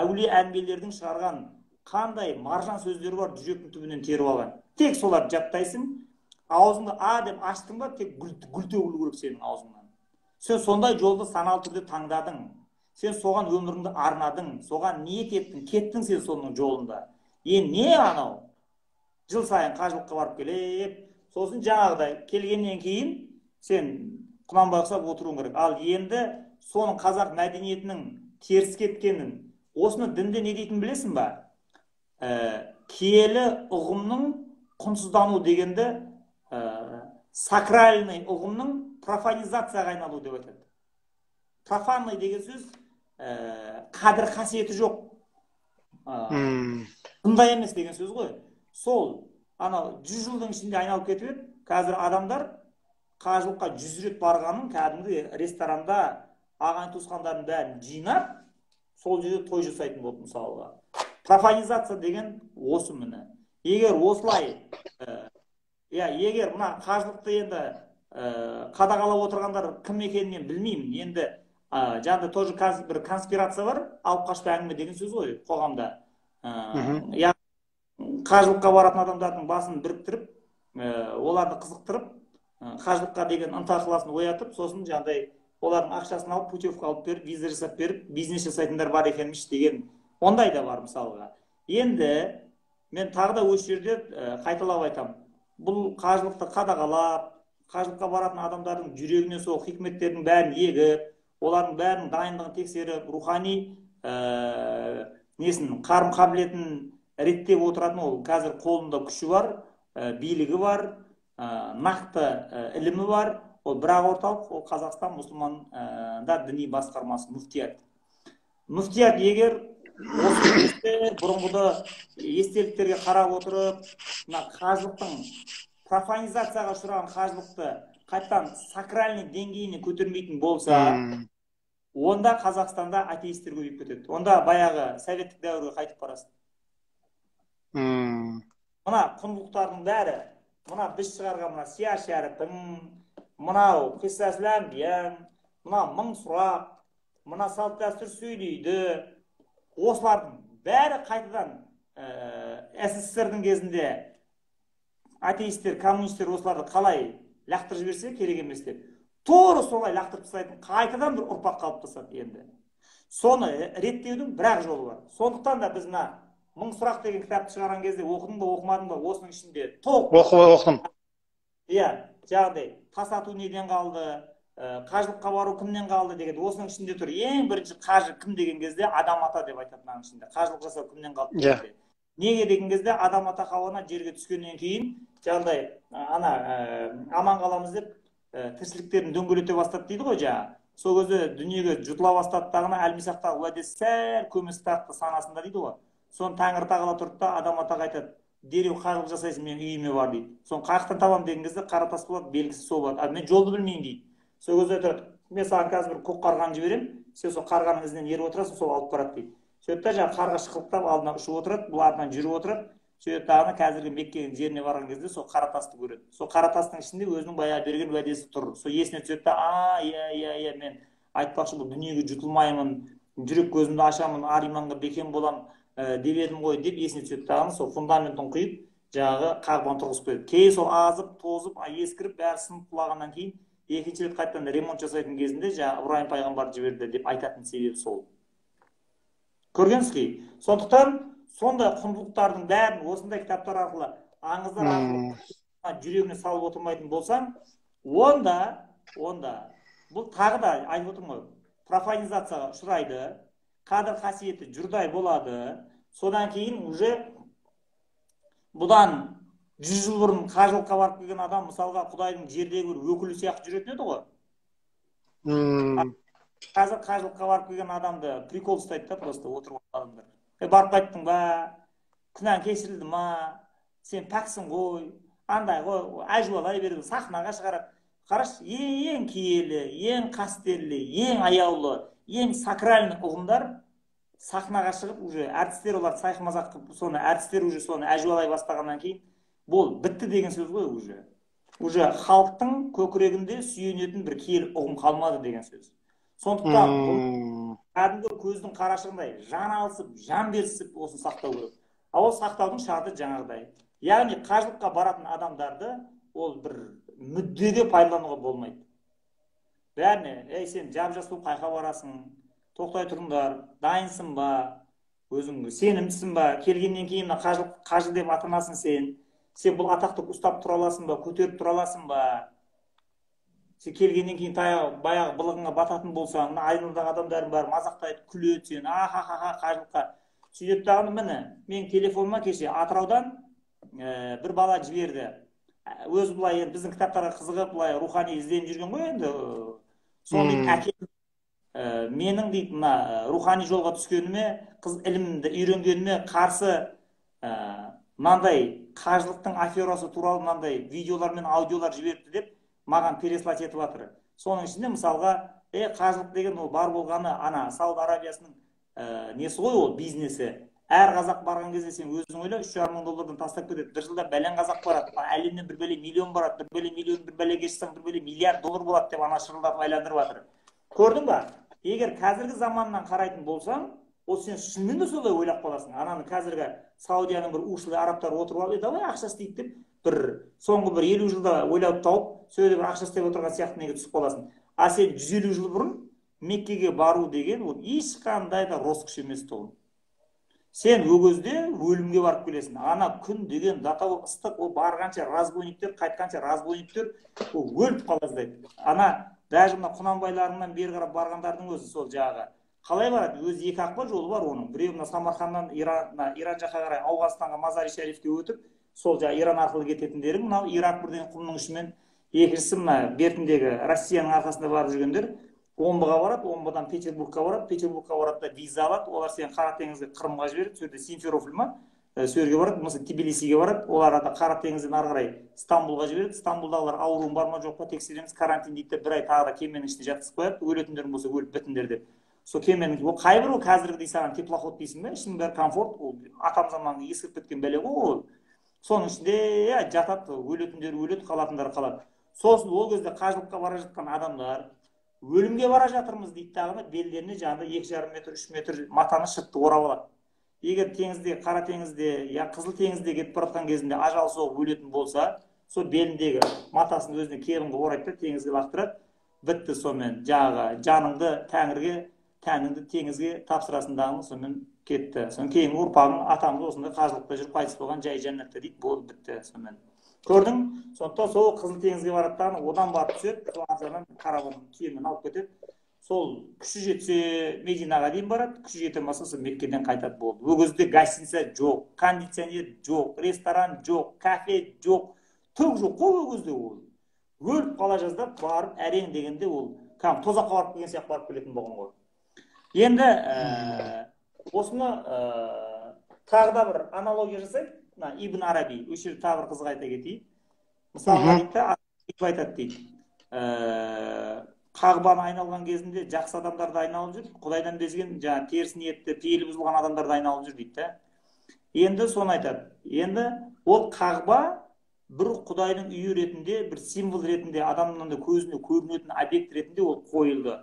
әулие әңгімелердің шығарған қандай маржан сөздері бар, жүректің түбінен теріп алған. Тек соларды жаттайсың. Аузыңды а деп аштың ба, тек гүл төгілу керек сенің аузыңнан. Сен сондай жолды саналы түрде таңдадың. Сен соған өміріңді арнадың, соған ниет еттің, кеттің сен соның жолында. Не анау? Жыл сайын қажылыққа барып келіп, сосын жаңағыдай келгеннен кейін сен Құнанбай ұқсап отыруың керек. Ал енді соның қазақ мәдениетінің теріс кеткенін, осыны дінде не дейтін білесің ба? Киелі ұғымның құнсыздану дегенді сакральный ұғымның профанизацияға айналу деп айтады. Профанный деген сөз қадір қасиеті жоқ. Бұндай емес деген сөз ғой. Сол, анау 100 жылдың ішінде айналып кетіп еді, қазір адамдар қажылыққа 100 рет барғанын кәдімгі ресторанда ағайын туысқандардың бәрін жинап сол жерде той жасайтын болды мысалға. Профанизация деген осы міне. Егер осылай егер мына қажылықты енді қадағалап отырғандар кім екенін мен білмеймін. Енді жаңағыдай тоже бір конспирация бар, алып қашпа әңгіме деген сөз ғой қоғамда. Қажылыққа баратын адамдардың басын біріктіріп, оларды қызықтырып, қажылыққа деген ынта ықыласын оятып, сосын жаңағыдай олардың ақшасын алып, путевка алып беріп, виза жасап беріп, бизнес жасайтындар бар екенміш деген ондай да бар мысалға. Енді мен тағы да осы жерде қайталап айтамын. Бұл қажылықты қадағалап, қажылыққа баратын адамдардың жүрегіне сол хикметтердің бәрін егіп, олардың бәрінің дайындығын тексеріп, рухани қарым қабілетін реттеп отыратын, ол қазір қолында күші бар, билігі бар, нақты ілімі бар. Ол бірақ орталық, ол Қазақстан мұсылмандар діни басқармасы, мүфтият. Мүфтият егер осы бұрынғыда естеліктерге қарап отырып, қажылықтың профанизацияға ұшыраған қажылықты қайттан сакральный деңгейіне көтермейтін болса, онда Қазақстанда атеистер көбейіп кетеді. Онда баяғы советтік дәуірге қайтып барасың. Мына құндылықтардың бәрі, мына біз шығарған мына Сия шәріпің, мынау қиссасыл әмбияң, мына мың сұрақ, мына салт дәстүр сөйлейді, осылардың бәрі қайтадан СССР-дің кезінде атеистер, коммунистер осыларды қалай лақтырып жіберсе керек емес деп, тура солай лақтырып тастайтын қайтадан бір ұрпақ қалыптасады енді. Соны реттеудің бір-ақ жолы бар. Сондықтан да біз мына мың сұрақ деген кітапты шығарған кезде оқыдың ба, оқымадың ба, осының ішінде оқыдым. Жаңағыдай тасату неден қалды, қажылыққа бару кімнен қалды деген, осының ішінде тұр. Ең бірінші қажы кім деген кезде адам ата деп айтады мынаның ішінде. Қажылық жасау кімнен қалды деген. Неге деген кезде адам ата Хауа жерге түскеннен кейін жаңағыдай аман қаламыз деп тіршіліктерін дөңгелете бастады дейді ғой жаңа. Сол кезде дүниеге жұтыла бастады дағына әлмисақтағы уәдесі сәл көмесі тартты санасында дейді ғой. Соны Тәңір Тағала тұрды да адам атаға айтады, дереу қажылық жасайсың, мен үйіме бар дейді. Соны қаяқтан табам деген кезде қара тас болады, белгісі сол болады. Мен жолды білмеймін дейді. Сол кезде айтады, мен саған қазір бір көк қарғаны жіберемін, сен сол қарғаның ізінен еріп отырасың, сол алып барады дейді. Сөйтті жаңағы қарға шықылықтап алдына ұшып отырады, бұл артынан жүріп отырады. Сөйтті дағына қазіргі Меккенің жеріне барған кезде сол қара тасты көреді. Сол қара тастың ішінде өзінің баяғы берген уәдесі тұр. Сол есіне түседі да, мен айтпақшы бұл дүниеге жұтылмаймын, жүрек көзімді ашамын, ар иманға бекем болам деп едім ғой деп есіне түседі дағына сол фундаментін құйып, жаңағы қағбаны тұрғызып қойды. Кейін сол азып, тозып, ескіріп, бәрі сынып құлағаннан кейін екінші рет қайтадан ремонт жасайтын кезінде жаңағы Ибраим пайғамбарды жіберді деп айтатын себебі сол. Көргенсіз. Сондықтан сондай құндылықтардың бәрін осындай кітаптар арқылы, аңыздар арқылы жүрегіне салып отырмайтын болсаң, онда бұл тағы да айтып отырмын ғой, профанизацияға ұшырайды, қадір қасиеті жұрдай болады. Содан кейін уже бұдан 100 жыл бұрын қажылыққа барып келген адам мысалға Құдайдың жердегі бір өкілі сияқты жүретін еді ғой. Қазір қажылыққа барып келген адамды прикол ұстайды да, просто отырып адамдар. Барып қайттың ба, күнәң кешірілді ма, сен пәксің ғой, андай ғой, әжуалай береді, сахнаға шығарып. Қараш, ең киелі, ең қастерлі, ең аяулы, ең сакральный ұғымдар сахнаға шығып, уже әртістер оларды сайқымазақ қылып, соны әртістер уже соны әжуалай бастағаннан кейін, бұл бітті деген сөз ғой уже. Уже халықтың көкірегінде сүйенетін бір киелі ұғым қалмады деген сөз. Сондықтан кәдімгі көздің қарашығындай жан алысып, жан берісіп осын сақтау керек. Ол сақтаудың шарты жаңағыдай. Яғни қажылыққа баратын адамдарды ол бір мүддеге пайдалануға болмайды. Бәріне, сен жап-жас болып қайқа барасың, тоқтай тұрыңдар, дайынсың ба, өзің сенімдісің ба, келгеннен кейін қажы деп атанасың сен бұл атақты ұстап тұра аласың ба, көтеріп тұра аласың ба, сен келгеннен кейін баяғы былығыңа бататын болсаң, айналдағы адамдардың бәрі мазақтайды, күледі сен, қажылыққа. Сөйтіп дағыны міне, мен телефоныма кеше Атыраудан бір бала жіберді. Өзі бұлай біздің кітаптарға қызығып, бұлай рухани ізденіп жүрген ғой енді. Соны әкем менің дейді, мына рухани жолға түскеніме, қыз ілімді үйренгеніме қарсы мынандай қажылықтың аферасы туралы мынандай видеолар мен аудиолар жіберіпті деп маған переслать етіп жатыр. Соның ішінде мысалға Қажылық деген ол бар болғаны ана Сауд Арабиясының несі ғой, ол бизнесі. Әр қазақ барған кезде сен өзің ойла, $3,500 тастап кетеді. Bir жылда бәлен қазақ барады. Әлемнен бір бәле миллион барады. Bir бәле миллион, бір бәле кешсең, бір бәле миллиард доллар болады деп ана шырылдатып айландырып жатыр. Көрдің ба? Егер қазіргі заманнан қарайтын болсаң, ол сен шынымен де солай ойлап қаласың. Ананы қазіргі Саудияның бір ушлы арабтар отырып алып, давай ақша істейік деп, бір соңғы бір 50 жылда ойлап тауып, сөйде бір ақша істеп отырған сияқты неге түсіп қаласың. А сен 150 жыл бұрын Меккеге бару деген ол ешқандай да роскошь емес тұғын. Сен өгізде өлімге барып келесің. Ана күн деген датау ыстық, ол барғанша разбойниктер, қайтқанша разбойниктер ол өліп қалаздайды. Ана даже мына Құнанбайларынан бері қарап барғандардың өзі сол жағы. Қалай барады? Өзі екі ақпа жолы бар оның. Біреу мына Самарқаннан Иран жаққа қарай Ауғанстанға Мазари Шарифке өтіп, сол жағы Иран арқылы кететіндерің, мынау Ирак бірден құмның ішімен, екіншісі мына бертіндегі Россияның арқасында барып жүргендер Омбыға барады, Омбыдан Петербургқа барады, Петербургқа барады да виза алады, олар сені Қара теңізге Қырымға жібереді, сөйде Симферополь ма, сөйге барады, мысалы Тбилисиге барады, олар ада Қара теңізден ары қарай Стамбулға жібереді, Стамбулдағылар ауруың бар ма жоқ па тексереміз, карантин дейді, бір ай тағы да кеменің ішіне жатқызып қояды, өлетіндерің болса өліп бітіңдер деп. Сол кеменің, ол қайбір ол қазіргідей саған теплоход дейсің бе, ішінің бәрі комфорт, ол атам заманғы ескіріп кеткен бәле ғой ол. Соның ішінде жатады, өлетіндер өледі, қалатындар қалады. Сосын ол кезде қажылыққа бара жатқан адамдар өлімге бара жатырмыз дейді дағыны, белдеріне жаңағыда 2,5 метр, 3 метр матаны шытты орап алады. Егер теңізде, Қара теңізде, Қызыл теңізде кетіп баратқан кезінде ажал соғып өлетін болса, сол беліндегі матасын өзіне кебінге орайды да теңізге лақтырады. Бітті сонымен жаңағы жаныңды Тәңірге, тәніңді теңізге тапсырасындағын сонымен кетті. Соның кейін ұрпағың атамыз осында қажылықта жүріп қайтыс болған жай жәннатта дейді, болды бітті сонымен. Көрдің? Сондықтан сол Қызыл теңізге бараттан одан барып түседі, сол аржағынан караван кемені алып кетеді. Сол күші жетсе Мединаға дейін барады, күші жетемаса сол Меккеден қайтады болды. Өгізде гостиница жоқ, кондиционер жоқ, ресторан жоқ, кафе жоқ, түк жоқ қой өгізде ол. Өліп қала жаздап барып әрең дегенде ол тозаққа барып келген сияқты барып келетін болған ғой. Енді осыны тағы да бір аналогия жасайық. Ибн Араби, өшір тағы бір қызға айта кетейік. Мысалға дейді, айтады дейді. Қағбаны айналған кезінде жақсы адамдарды айналып жүр, Құдайдан безген, жаңа теріс ниетті, пейілі бұзылған адамдарды айналып жүр дейді. Енді соны айтады. Енді ол Қағба бір Құдайдың үйі ретінде, бір символ ретінде, адамның да көзіне көрінетін объект ретінде ол қойылды.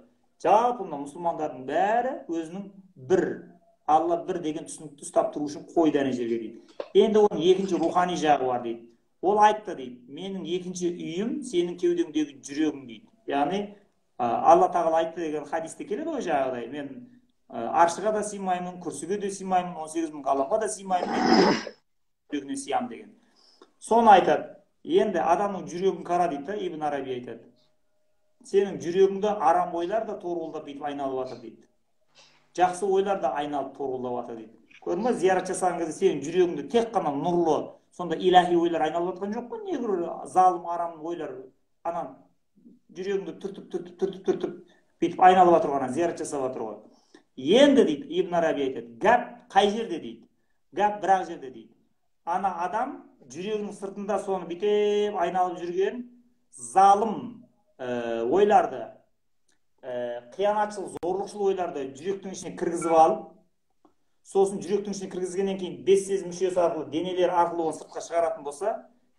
Жалпы мұсылмандардың бәрі өзінің бір Алла бір деген түсінікті ұстап тұру үшін қойды ана жерге дейді. Енді оның екінші рухани жағы бар дейді. Ол айтты дейді, менің екінші үйім сенің кеудеңдегі жүрегің дейді. Яғни Алла тағала айтты деген хадисте келеді ғой жаңағыдай. Мен аршыға да сыймаймын, күрсіге де сыймаймын, 18.000 ғаламға да сыймаймын, жүрегіне сыям деген. Соны айтады. Енді адамның жүрегін қара дейді, Ибн Араби айтады. Сенің жүрегіңді арам ойлар да торуылдап бүйтіп айналып жатыр дейді. Жақсы ойлар да айналып торуылдап жатыр дейді. Көрдің бе, зиярат жасаған кезде сенің жүрегіңді тек қана нұрлы, сонда илахи ойлар айналып жатқан жоқ қой, не залым арам ойлар анан жүрегіңді түртіп бүйтіп айналып жатыр ғой, зиярат жасап жатыр ғой. Енді дейді, Ибн Араби айтады, гәп қай жерде дейді? Гәп бірақ жерде дейді. Ана адам жүрегінің сыртында соны бүйтіп айналып жүрген залым ойларды, қиянатшыл, зорлықшыл ойларды жүректің ішіне кіргізіп алып, сосын жүректің ішіне кіргізгеннен кейін бес сезім мүшесі арқылы, денелер арқылы оны сыртқа шығаратын болса,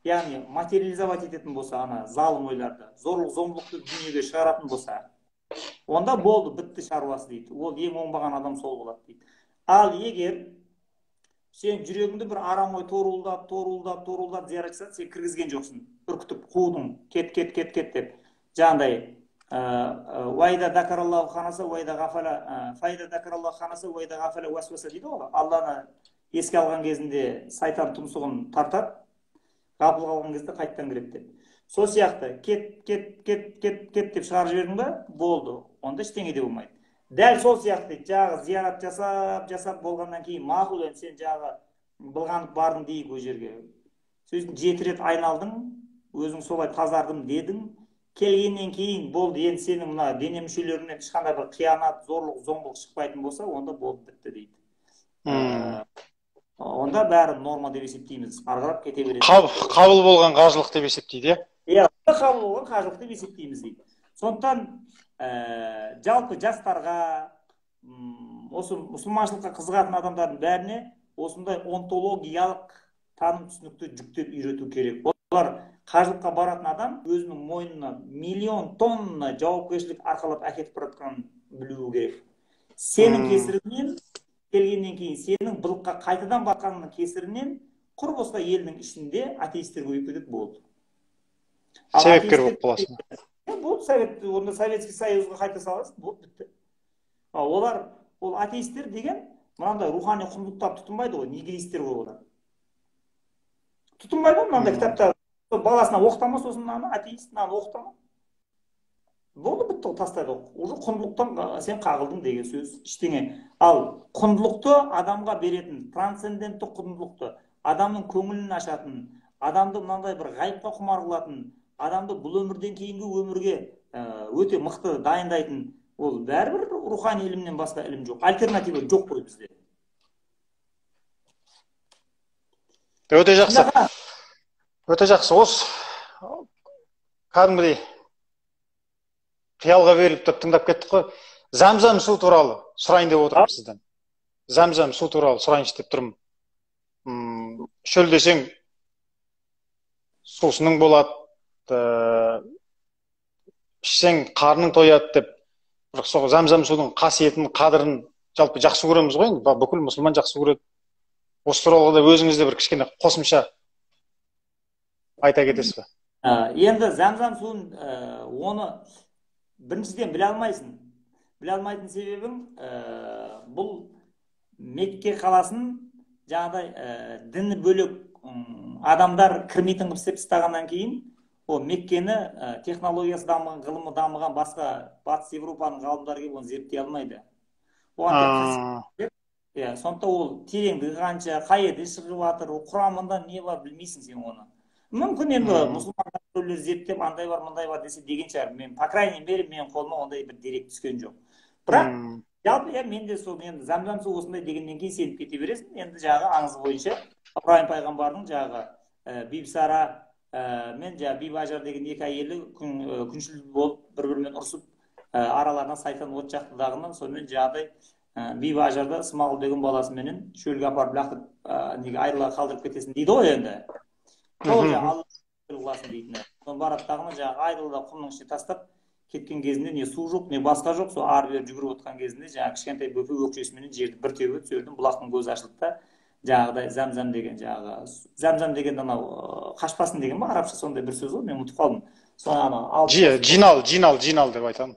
яғни материализовать ететін болса, ана залым ойларды, зорлық, зомбылықты дүниеге шығаратын болса, онда болды, бітті шаруасы дейді. Ол ең оңбаған адам сол болады дейді. Ал егер сен жүрегіңді бір арам ой торуылдап зиярат жасады, сен кіргізген жоқсың, үркітіп қудың, кет деп. Жаңағыдай вайда дакараллаху ханаса вайда гафала файда дакараллаху ханаса вайда гафала уасваса дейді ғой. Алланы еске алған кезінде сайтан тұмсығын тартады, ғапыл қалған кезде қайттан кіреді деп. Сол сияқты кет деп шығарып жібердің ба, болды. Онда ештеңе де болмайды. Дәл сол сияқты жағы зиярат жасап болғаннан кейін мақұл, сен жағы былғанып бардың дейік о жерге. Сөзін 7 рет айналдың, өзің солай тазардым дедің. Келгеннен кейін болды, енді сенің мына дене мүшелерінен ешқандай бір қиянат, зорлық, зомбылық шықпайтын болса, онда болды, бітті дейді. Онда бәрі норма деп есептейміз, арғырап кете береді. Қабыл болған қажылық деп есептейді, иә? Қабыл болған қажылық деп есептейміз дейді. Сондықтан жалпы жастарға, осы мұсылманшылыққа қызығатын адамдардың бәріне осындай онтологиялық таным түсінікті жүктеп үйрету керек. Олар қажылыққа баратын адам өзінің мойнына миллион тонна жауапкершілік арқалап әкетіп баратқанын білуі керек. Сенің кесірінен келгеннен кейін, сенің былыққа қайтадан батқанның кесірінен құр босқа елдің ішінде атеистер көбейіп кетеді, болды. Себепкер болып қаласың. Болды, онда Советский Союзға қайта саласың, болды, бітті. Олар, ол атеистер деген мынандай рухани құндылықтар тұтынбайды ғой, нигилистер ғой олар. Тұтынбайды ғой мынандай кітаптар. Баласына оқытама, сосын атеист, оқытама. Болды, бітті, тастайды. Уже құндылықтан сен қағылдың деген сөз, ештеңе. Ал құндылықты адамға беретін, трансцендентті құндылықты, адамның көңілін ашатын, адамды мынандай бір ғайыпқа құмар қылатын, адамды бұл өмірден кейінгі өмірге өте мықты дайындайтын, ол бәрібір рухани ілімнен басқа ілім жоқ. Альтернатива жоқ қой бізде. Өте жақсы. Өте жақсы. Осы кәдімгідей қиялға беріліп тыңдап кеттік қой. Зәмзәм су туралы сұрайын деп отырмын сізден. Зәмзәм су туралы сұрайыншы деп тұрмын. Шөлдесең сусының болады, ішсең қарның тояды деп, сол зәмзәм судың қасиетін, қадірін жалпы жақсы көреміз ғой, бүкіл мұсылман жақсы көреді. Осы туралы да өзіңіз де бір кішкене қосымша айта кетесіз бе? Енді зәмзәм суын оны біріншіден біле алмайсың. Біле алмайтын себебің, бұл Мекке қаласын жаңағыдай діні бөлек адамдар кірмейтін қылып істеп тастағаннан кейін, ол Меккені технологиясы дамыған, ғылымы дамыған басқа батыс Европаның ғалымдары келіп оны зерттей алмайды. Сондықтан ол тереңдігі қанша, қай жерден шығып жатыр, құрамында не бар білмейсің сен оны. Мүмкін енді мұсылмандар зерттеп, андай бар, мындай бар десе деген шығар. Мен, по крайней мере, менің қолыма ондай бір дерек түскен жоқ. Бірақ жалпы мен де сол енді зәмзәм су осындай дегеннен кейін сеніп кете бересің. Енді жағы аңызы бойынша Ибраһим пайғамбардың жағы Бибісара мен Бибіажар деген екі әйелі күншіл болып бір-бірімен ұрысып араларынан сайтан от жақтыдағынан, сонымен жағдай Бибіажарды Смағұл деген баласыменен шөлге апарып лақтырып айырыла қалдырып кетесің дейді ғой енді. Сол Алла қыласын дейтін. Соны бараттағына жаңағы айырылда құмның ішіне тастап кеткен кезінде не су жоқ, не басқа жоқ, сол ары-бері жүгіріп отқан кезінде жаңағы кішкентай бөпе өкшесіменен жерді бір теуіп сөйледім, бұлақтың көзі ашылды да жаңағыдай зәмзәм деген зәмзәм деген анау қашпасын деген ба, арабша сондай бір сөз ғой, мен ұмытып қалдым. Жинал деп айтамын.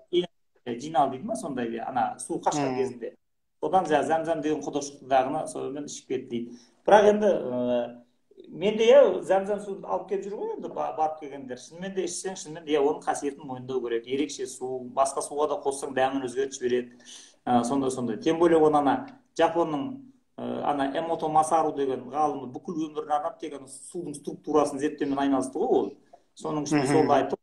Жинал дейді ма сондай, ана су қашқан кезінде. Содан зәмзәм деген құдық шықты дағына, сонымен ішіп кетті дейді. Бірақ енді менде зәмзәм суды алып келіп жүр ғой енді барып келгендер. Шынымен де ішсең, шынымен де оның қасиетін мойындау керек. Ерекше су, басқа суға да қоссаң дәмін өзгертіп жібереді. Сондай. Тем более оны ана Жапонның ана Эмото Масару деген ғалымы бүкіл өмірін арнап тек судың структурасын зерттеумен айналысты ғой ол. Соның ішінде солды айтып,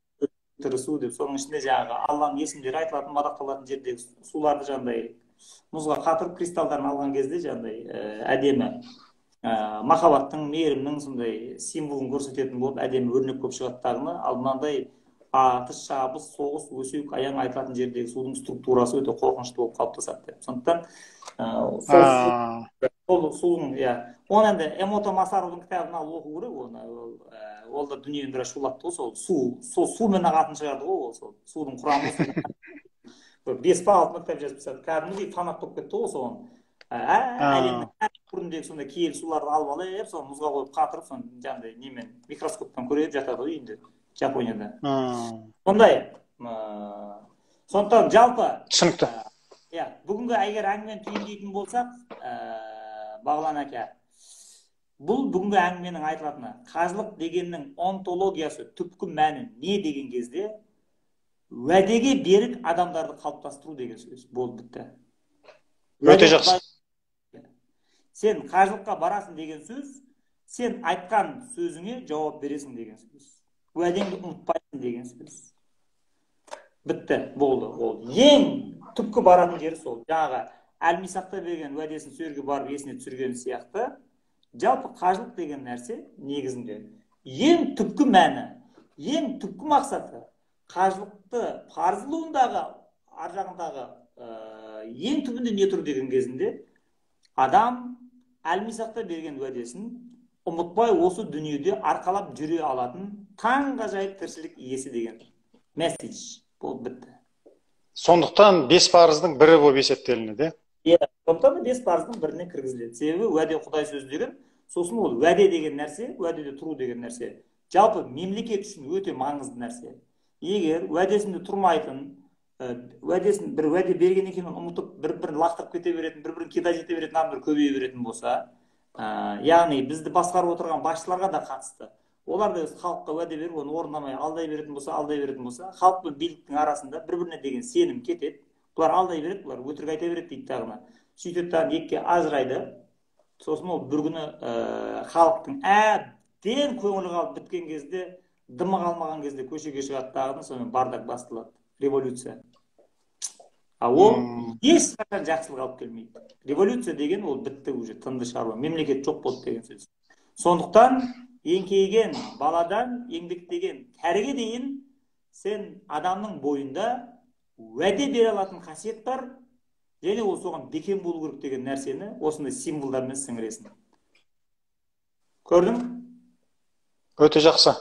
тірі су деп, соның ішінде жаңағы Алланың есімдері айтылатын, мадақталатын жердегі суларды жаңағыдай мұзға қатырып кристалдарын алған кезде жаңағыдай әдемі махаббаттың, мейірімнің сондай символын көрсететін болып әдемі өрнек көп шығаттағыны, ал мынандай атыс, шабыс, соғыс, өсек, аяң айтылатын жердегі судың структурасы өте қорқынышты болып қалыптасады деп. Сондықтан сол судың, оны енді Эмото Масарудың кітабын алып оқу керек, ол да дүниені біраз шулатты ғой, сол сумен ағатын шығарды ғой, ол судың құрамы 5 па 6 кітап жазып тастады. Кәдімгідей фанат болып кетті ғой соған. Әлемнің әр түріндегі сондай киелі суларды алып алып, соны мұзға қойып қатырып, соны жаңағыдай немен микроскоптан көріп жатады ғой енді Жапонияда. Сондай. Сондықтан жалпы түсінікті. Бүгінгі егер әңгімені түйіндейтін болсақ, Бағлан әке, бұл бүгінгі әңгіменің айтылатыны, қажылық дегеннің онтологиясы, түпкі мәні не деген кезде, уәдеге берік адамдарды қалыптастыру деген сөз болды, бітті. Өте жақсы. Сен қажылыққа барасың деген сөз, сен айтқан сөзіңе жауап бересің деген сөз. Уәдеңді ұмытпайсың деген сөз. Бітті, болды. Ең түпкі баратын жері сол. Жаңағы Әл-Мисақта берген уәдесін сөзге барып есіне түсірген сияқты, жалпы қажылық деген нәрсе негізінде ең түпкі мәні, ең түпкі мақсаты қажылықты парызылуындағы ар жағындағы ең түбінде не тұр деген кезінде адам әлмисақта берген уәдесін ұмытпай осы дүниеде арқалап жүре алатын таңғажайып тіршілік иесі деген месседж болып бітті. Сондықтан 5 парыздың бірі болып есептелінеді. Иә, сондықтан 5 парыздың біріне кіргізіледі. Себебі уәде Құдай сөзі деген, сосын ол уәде деген нәрсе, уәдеде тұру деген нәрсе, жалпы мемлекет үшін өте маңызды нәрсе. Егер уәдесінде тұрмайтын, уәдесін бір уәде берген екенін ұмытып, бір-бірін лақтырып кете беретін, бір-бірін кидай жете беретін адамдар көбейе беретін болса, яғни бізді басқарып отырған басшыларға да қатысты. Олар да халыққа уәде беріп, оны орындамай алдай беретін болса, халық пен биліктің арасында бір-біріне деген сенім кетеді. Бұлар алдай береді, бұлар өтірік айта береді дейді тағына. Сөйтіп тағы екіге ажырайды. Сосын ол бір күні халықтың әбден көңілі қалып біткен кезде, дымы қалмаған кезде көшеге шығады тағына, сонымен бардак басталады. Революция. Ол ешқашан жақсылық алып келмейді. Революция деген ол бітті уже, тынды шаруа, мемлекет жоқ болды деген сөз. Сондықтан еңкейген баладан еңбектеген кәріге дейін сен адамның бойында уәде бере алатын қасиет бар, және ол соған бекем болу керек деген нәрсені осындай символдармен сіңіресің. Көрдің? Өте жақсы.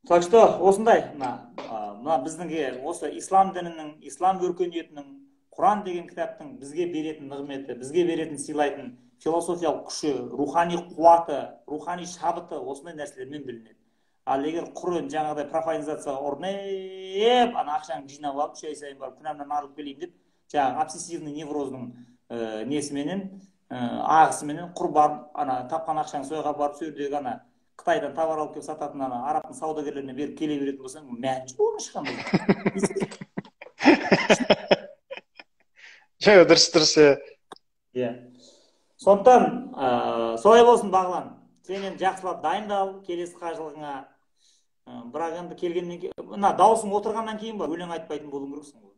Так что осындай, мына біздіңге осы ислам дінінің, ислам өркениетінің, Құран деген кітаптың бізге беретін нығметі, бізге беретін сыйлайтын философиялық күші, рухани қуаты, рухани шабыты осындай нәрселермен білінеді. Ал егер Құран жаңағыдай профанизацияға ұрынып, ақшаңды жинап алып, 3 ай сайын барып күнәмнан арылып келейін деп, жаңағы обсессивный невроздың несіменен, ағысыменен құр барып, тапқан ақшаң сойға барып сөйдегі Қытайдан товар алып келіп сататын арабтың саудагерлеріне беріп келе беретін болсаң, мән жоқ оны ешқандай. Дұрыс. Иә. Сондықтан солай болсын Бағлан. Сен енді жақсылап дайындал келесі қажылығыңа. Бірақ енді келгеннен кейін, мына даусың отырғаннан кейін ба өлең айтпайтын болуың керексің ғой.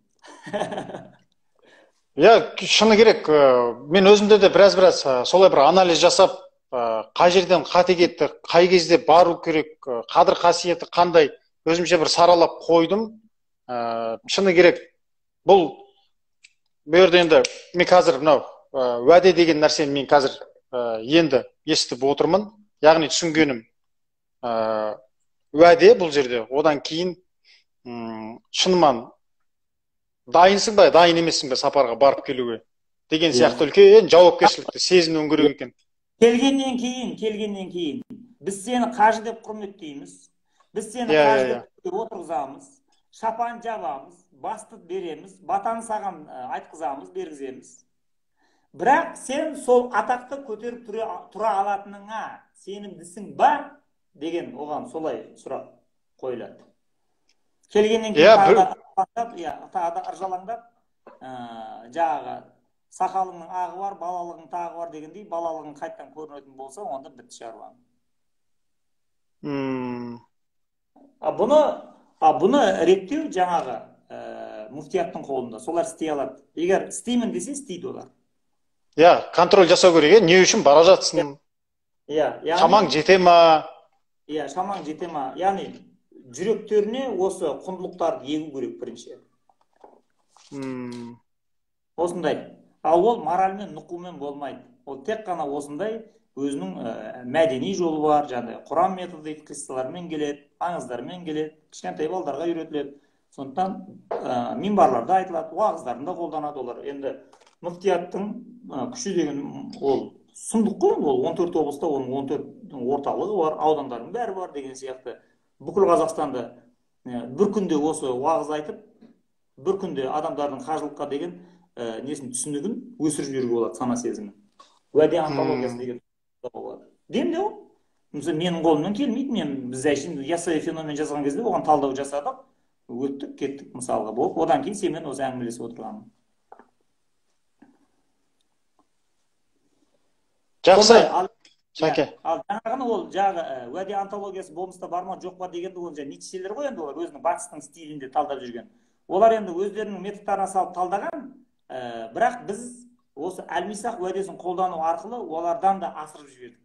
Иә, шыны керек. Мен өзімде де біраз солай бір анализ жасап, қай жерден қате кетті, қай кезде бару керек, қадір қасиеті қандай, өзімше бір саралап қойдым. Шыны керек, бұл жерде енді мен қазір мынау уәде деген нәрсені мен қазір енді естіп отырмын. Яғни түсінгенім уәде бұл жерде, одан кейін шынымен дайынсың ба, дайын емессің ба сапарға барып келуге деген сияқты үлкен жауапкершілікті сезінуің керек екен. Келгеннен кейін біз сені қажы деп құрметтейміз, біз сені қажы деп отырғызамыз, шапан жабамыз, басты береміз, батаны саған айтқызамыз, бергіземіз. Бірақ сен сол атақты көтеріп тұра алатыныңа сенімдісің ба деген оған солай сұрақ қойылады. Келгеннен кейін тағы да ыржалаңдап, жаңағы сақалыңның ағы бар, балалығың тағы бар дегендей, балалығың қайттан көрінетін болса, онда бітті шаруаң. Бұны реттеу жаңағы муфтияттың қолында, солар істей алады. Егер істеймін десе, істейді олар. Иә, контроль жасау керек, не үшін бара жатсың? Шамаң жете ма? Иә, шамаң жете ма? Яғни жүректеріне осы құндылықтарды егу керек бірінші. Осындай. Ал ол моральмен, нұқумен болмайды. Ол тек қана осындай өзінің мәдени жолы бар, жаңағы Құран методы дейді, қиссалармен келеді, аңыздармен келеді, кішкентай балаларға үйретіледі. Сондықтан минбарларда айтылады, уағыздарында қолданады олар. Енді муфтияттың күші деген ол сұмдық қой, ол 14 облыста, оның 14 орталығы бар, аудандардың бәрі бар деген сияқты. Бүкіл Қазақстанда бір күнде осы уағыз айтып, бір күнде адамдардың қажылыққа деген несін түсінігін өсіріп жіберуге болады, сана сезімін. Уәде антологиясы деген болады. Демде ол. Мысалы, менің қолымнан келмейді, біз әшейін яссауи феномен жазған кезде оған талдау жасадық, өттік, кеттік мысалға болып, одан кейін сенімен осы әңгімелесіп отырғаным. Жақсы. Шәке. Ал жаңағыны ол уәде антологиясы болмыста бар ма жоқ па дегенді ол ницшелер ғой, енді олар өзінің батыстың стилінде талдап жүрген. Олар енді өздерінің методтарына салып талдаған, бірақ біз осы әлмисақ уәдесін қолдану арқылы олардан да асырып жібердік.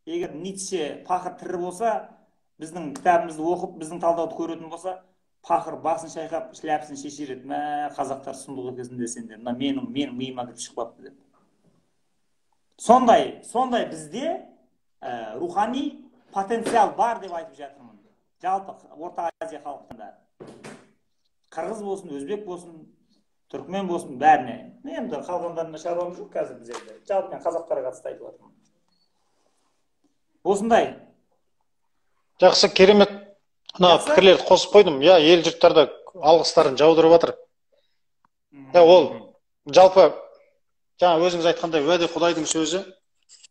Егер Ницше пақыр тірі болса, біздің кітабымызды оқып, біздің талдауды көретін болса, пақыр басын шайқап шляпасын шешереді, мә қазақтар сұмдық екенсің десеңдер, мына менің миыма кіріп шықпапты деп. Сондай бізде рухани потенциал бар деп айтып жатырмын. Жалпы Орта Азия халқында. Қырғыз болсын, өзбек болсын, түркмен болсын, бәріне. Енді қалғандарына шаруам жоқ қазір біздерде. Жалпы мен қазақтарға қатысты айтып жатырмын. Осындай. Жақсы, керемет. Мына пікірлерді қосып қойдым. Я ел жұрттарда алғыстарын жаудырып жатыр. Ол жалпы жаңа өзіңіз айтқандай уәде Құдайдың сөзі.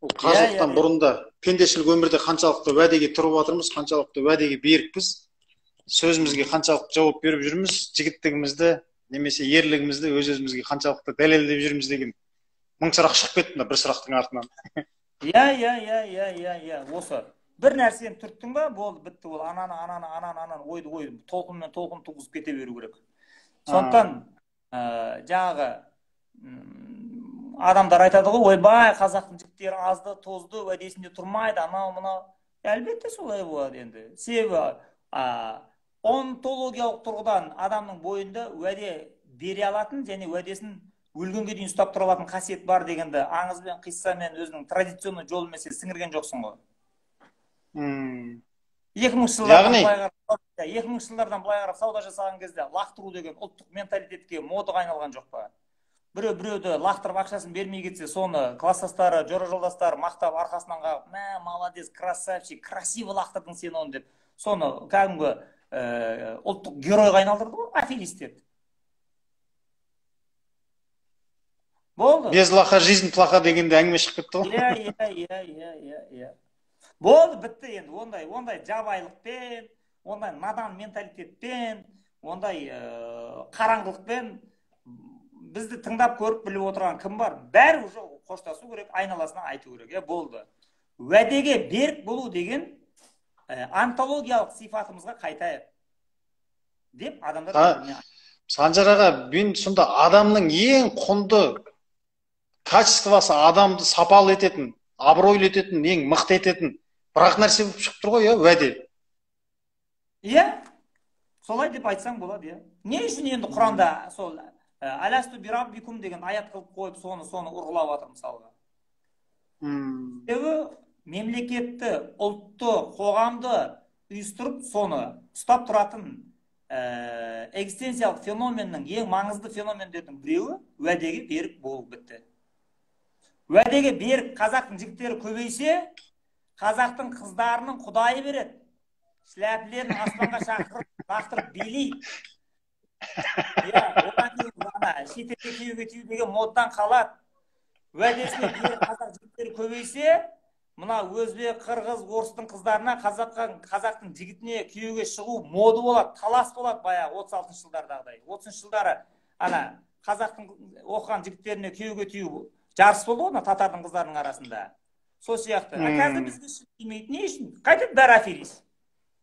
Ол қажылықтан бұрында пендешілік өмірде қаншалықты уәдеге тұрып жатырмыз, қаншалықты уәдеге берікпіз, сөзімізге қаншалықты жауап беріп жүрміз, жігіттігімізді немесе ерлігімізді өз-өзімізге қаншалықты дәлелдеп жүрміз деген мың сұрақ шығып кетті мына бір сұрақтың артынан. Осы бір нәрсені түрттің ба, болды, бітті. Ол ананы ойды толқынмен толқын туғызып кете беру керек. Сондықтан жаңағы адамдар айтады ғой, ойбай, қазақтың жігіттері азды, тозды, уәдесінде тұрмайды, анау-мынау. Әлбетте солай болады енді. Себебі онтологиялық тұрғыдан адамның бойында уәде бере алатын және уәдесін өлгенге дейін ұстап тұра алатын қасиет бар дегенді аңызбен, қиссамен, өзінің традиционный жолымен сен сіңірген жоқсың ғой. 2000 жылдардан былай қарап сауда жасаған кезде лақтыру деген ұлттық менталитетке модаға айналған жоқ па? Біреуді лақтырып ақшасын бермей кетсе, соны класстастары, жора-жолдастары мақтап арқасынан қағып, мә, молодец, красавчик, красиво лақтырдың сен оны деп, соны кәдімгі ұлттық геройға айналдырды ғой, аферистерді. Болды. Без лоха жизнь плоха дегенде әңгіме шығып кетті ғой. Болды, бітті енді. Ондай жабайылықпен, ондай надан менталитетпен, ондай қараңғылықпен бізді тыңдап көріп біліп отырған кім бар? Бәрі уже қоштасу керек, айналасына айту керек. Болды. Уәдеге берік болу деген антологиялық сипатымызға қайтайық деп адамдар. Санжар аға, мен сонда адамның ең құнды качествосы, адамды сапалы ететін, абыройлы ететін, ең мықты ететін бірақ нәрсе болып шығып тұр ғой, уәде. Солай деп айтсаң болады. Не үшін енді Құранда сол Аласту бираббикум деген аят қылып қойып, соны ұрғылап жатыр мысалға. Себебі мемлекетті, ұлтты, қоғамды ұйыстырып, соны ұстап тұратын экзистенциялық феноменнің ең маңызды феномендердің біреуі уәдеге берік болып бітті. Уәдеге берік қазақтың жігіттері көбейсе, қазақтың қыздарының құдайы береді. Шляпілерін аспанға шақырып, лақтырып билейді. Одан кейін шетелге күйеуге тию деген моддан қалады. Уәдесіне берік қазақ жігіттері көбейсе, мына өзбек, қырғыз, орыстың қыздарына қазақтың жігітіне күйеуге шығу моды болады, талас болады баяғы 36 жылдардағыдай. 30 жылдары қазақтың оқыған жігіттеріне күйеуге тию жарыс болды ғой, татардың қыздарының арасында. Сол сияқты. Қазір бізге шықпеймейді. Не үшін? Қайтып бәрі аферист.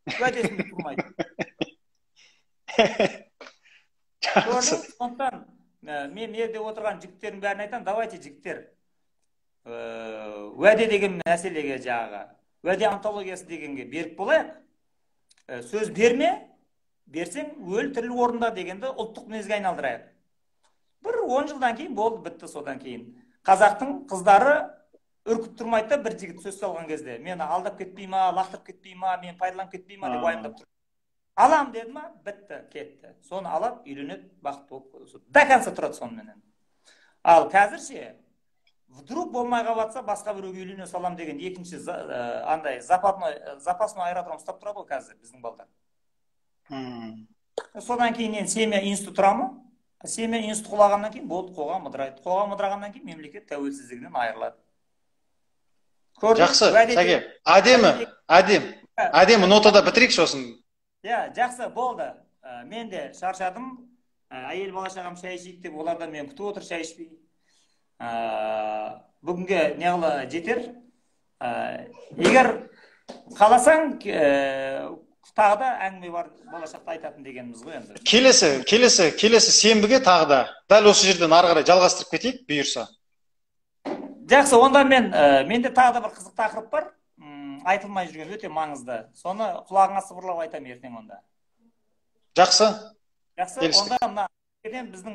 Уәдесінде тұрмайды. Сондықтан мен ерде отырған жігіттердің бәрін айтам, давайте жігіттер, уәде деген мәселеге жаңағы, уәде антологиясы дегенге берік болайық. Сөз берме, берсең өл тіріл орында дегенді ұлттық мінезге айналдырайық. Бір 10 жылдан кейін болды, бітті. Содан кейін қазақтың қыздары үркіп тұрмайды, бір жігіт сөз салған кезде мені алдап кетпей ма, лақтырып кетпей ма, мен пайдаланып кетпей ма деп уайымдап тұр. Алам деді ма, бітті, кетті. Соны алап, үйленеді, бақытты болып, до конца тұрады сонымен. Ал қазірше, вдруг болмай қалатса, басқа біреуге үйлене салам деген екінші андай запасной аэродром ұстап тұрады ғой қазір біздің балдар. Содан кейін семья институт тұра ма? Семья институт құлағаннан кейін болды, қоғам ыдырайды. Қоғам ыдырағаннан кейін мемлекет тәуелсіздігінен айырылады. Жақсы, Сәке, әдемі нотада бітірейік сосын. Жақсы, болды. Мен де шаршадым. Әйел бала шағам шай ішейік деп, олардан мен күтіп отыр шай ішпей. Бүгінге неғылы жетер. Егер қаласаң, тағы да әңгіме бар, болашақта айтатын дегеніміз ғой енді. Келесі сенбіге тағы да дәл осы жерден ары қарай жалғастырып кетейік, бұйырса. Жақсы, онда менде тағы да бір қызық тақырып бар. Айтылмай жүрген өте маңызды. Соны құлағыңа сыбырлап айтам ертең онда. Жақсы, Жақсы, келістік. онда мына біздің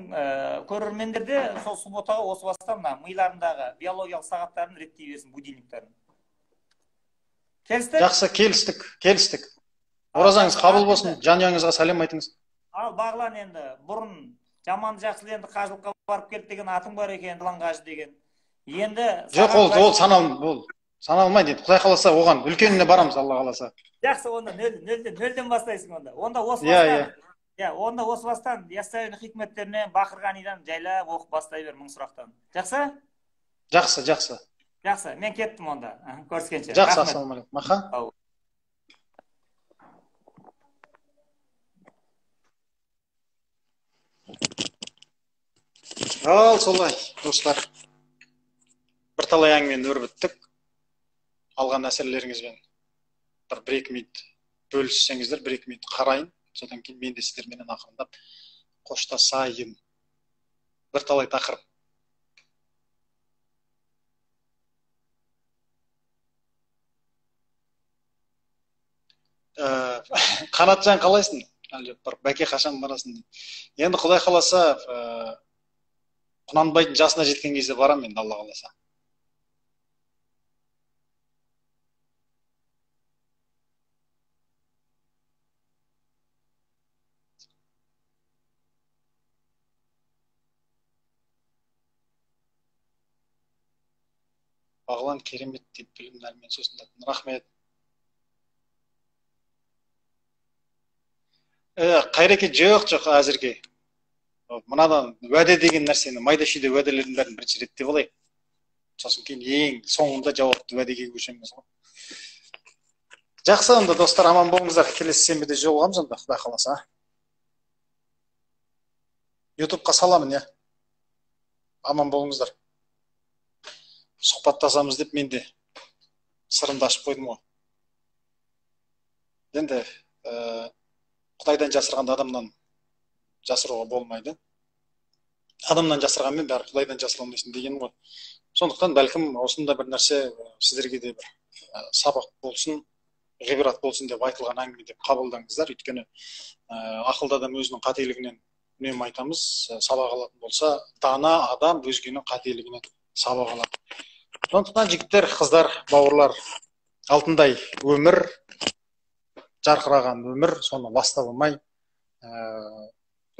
көрермендер де сол субботаға осы бастан мына миларындағы биологиялық сағаттарын реттей берсін, будильниктерін. Келістік? Жақсы, келістік. Оразаңыз қабыл болсын, жанұяңызға сәлем айтыңыз. Ал Бағлан, енді бұрын жаман жақсылы енді қажылыққа барып келді деген атың бар екен, Дылан қажы деген. Енді жоқ, ол саналмайды енді. Құдай қаласа оған үлкеніне барамыз, Алла қаласа. Жақсы, онда нөлден бастайсың онда. Онда осы бастан Яссауи хикметтерінен Бақырғанидан жайлап оқып бастай бер мың сұрақтан. Жақсы? Жақсы. Жақсы, мен кеттім онда. Көріскенше. Жақсы, ассалаумағалейкум. Маха. Ал солай, достар. Бірталай әңгімені өрбіттік. Алған әсерлеріңізбен бір-екі минут бөліссеңіздер, бір-екі минут қарайын. Содан кейін мен де сіздерменен ақырындап қоштасайын. Бірталай тақырып. Қанатжан, қалайсың? Бәке қашан барасың? Енді Құдай қаласа, Құнанбайдың жасына жеткен кезде барам енді, Алла қаласа. Бағлан керемет деп білімдермен сусындатын. Рахмет. Қайреке, жоқ әзірге. Мынадан уәде деген нәрсені, майда-шүйде уәделердің бәрін бірінші реттеп алайық. Сосын кейін ең соңында жауапты уәдеге көшеміз ғой. Жақсы, онда достар, аман болыңыздар. Келесі сенбіде жолығамыз онда, Құдай қаласа. Ютубқа саламын, аман болыңыздар. Сұхбаттасамыз деп мен де сырымды ашып қойдым ғой. Енді Құдайдан жасырғанды адамнан жасыруға болмайды. Адамнан жасырғанмен бәрі Құдайдан жасыра алмайсың деген ғой. Сондықтан бәлкім осында бір нәрсе сіздерге де бір сабақ болсын, ғибрат болсын деп айтылған әңгіме деп қабылдаңыздар. Өйткені ақылды адам өзінің қателігінен үнемі айтамыз, сабақ алатын болса, дана адам өзгенің қателігінен сабақ алады. Сондықтан жігіттер, қыздар, бауырлар, алтындай өмір, жарқыраған өмір, соны ластап алмай,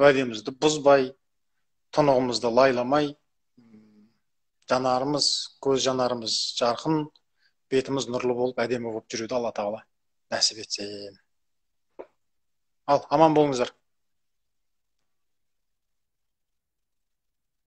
уәдемізді бұзбай, тұнығымызды лайламай, жанарымыз, көз жанарымыз жарқын, бетіміз нұрлы болып, әдемі болып жүруді Алла тағала нәсіп етсін. Ал, аман болыңыздар.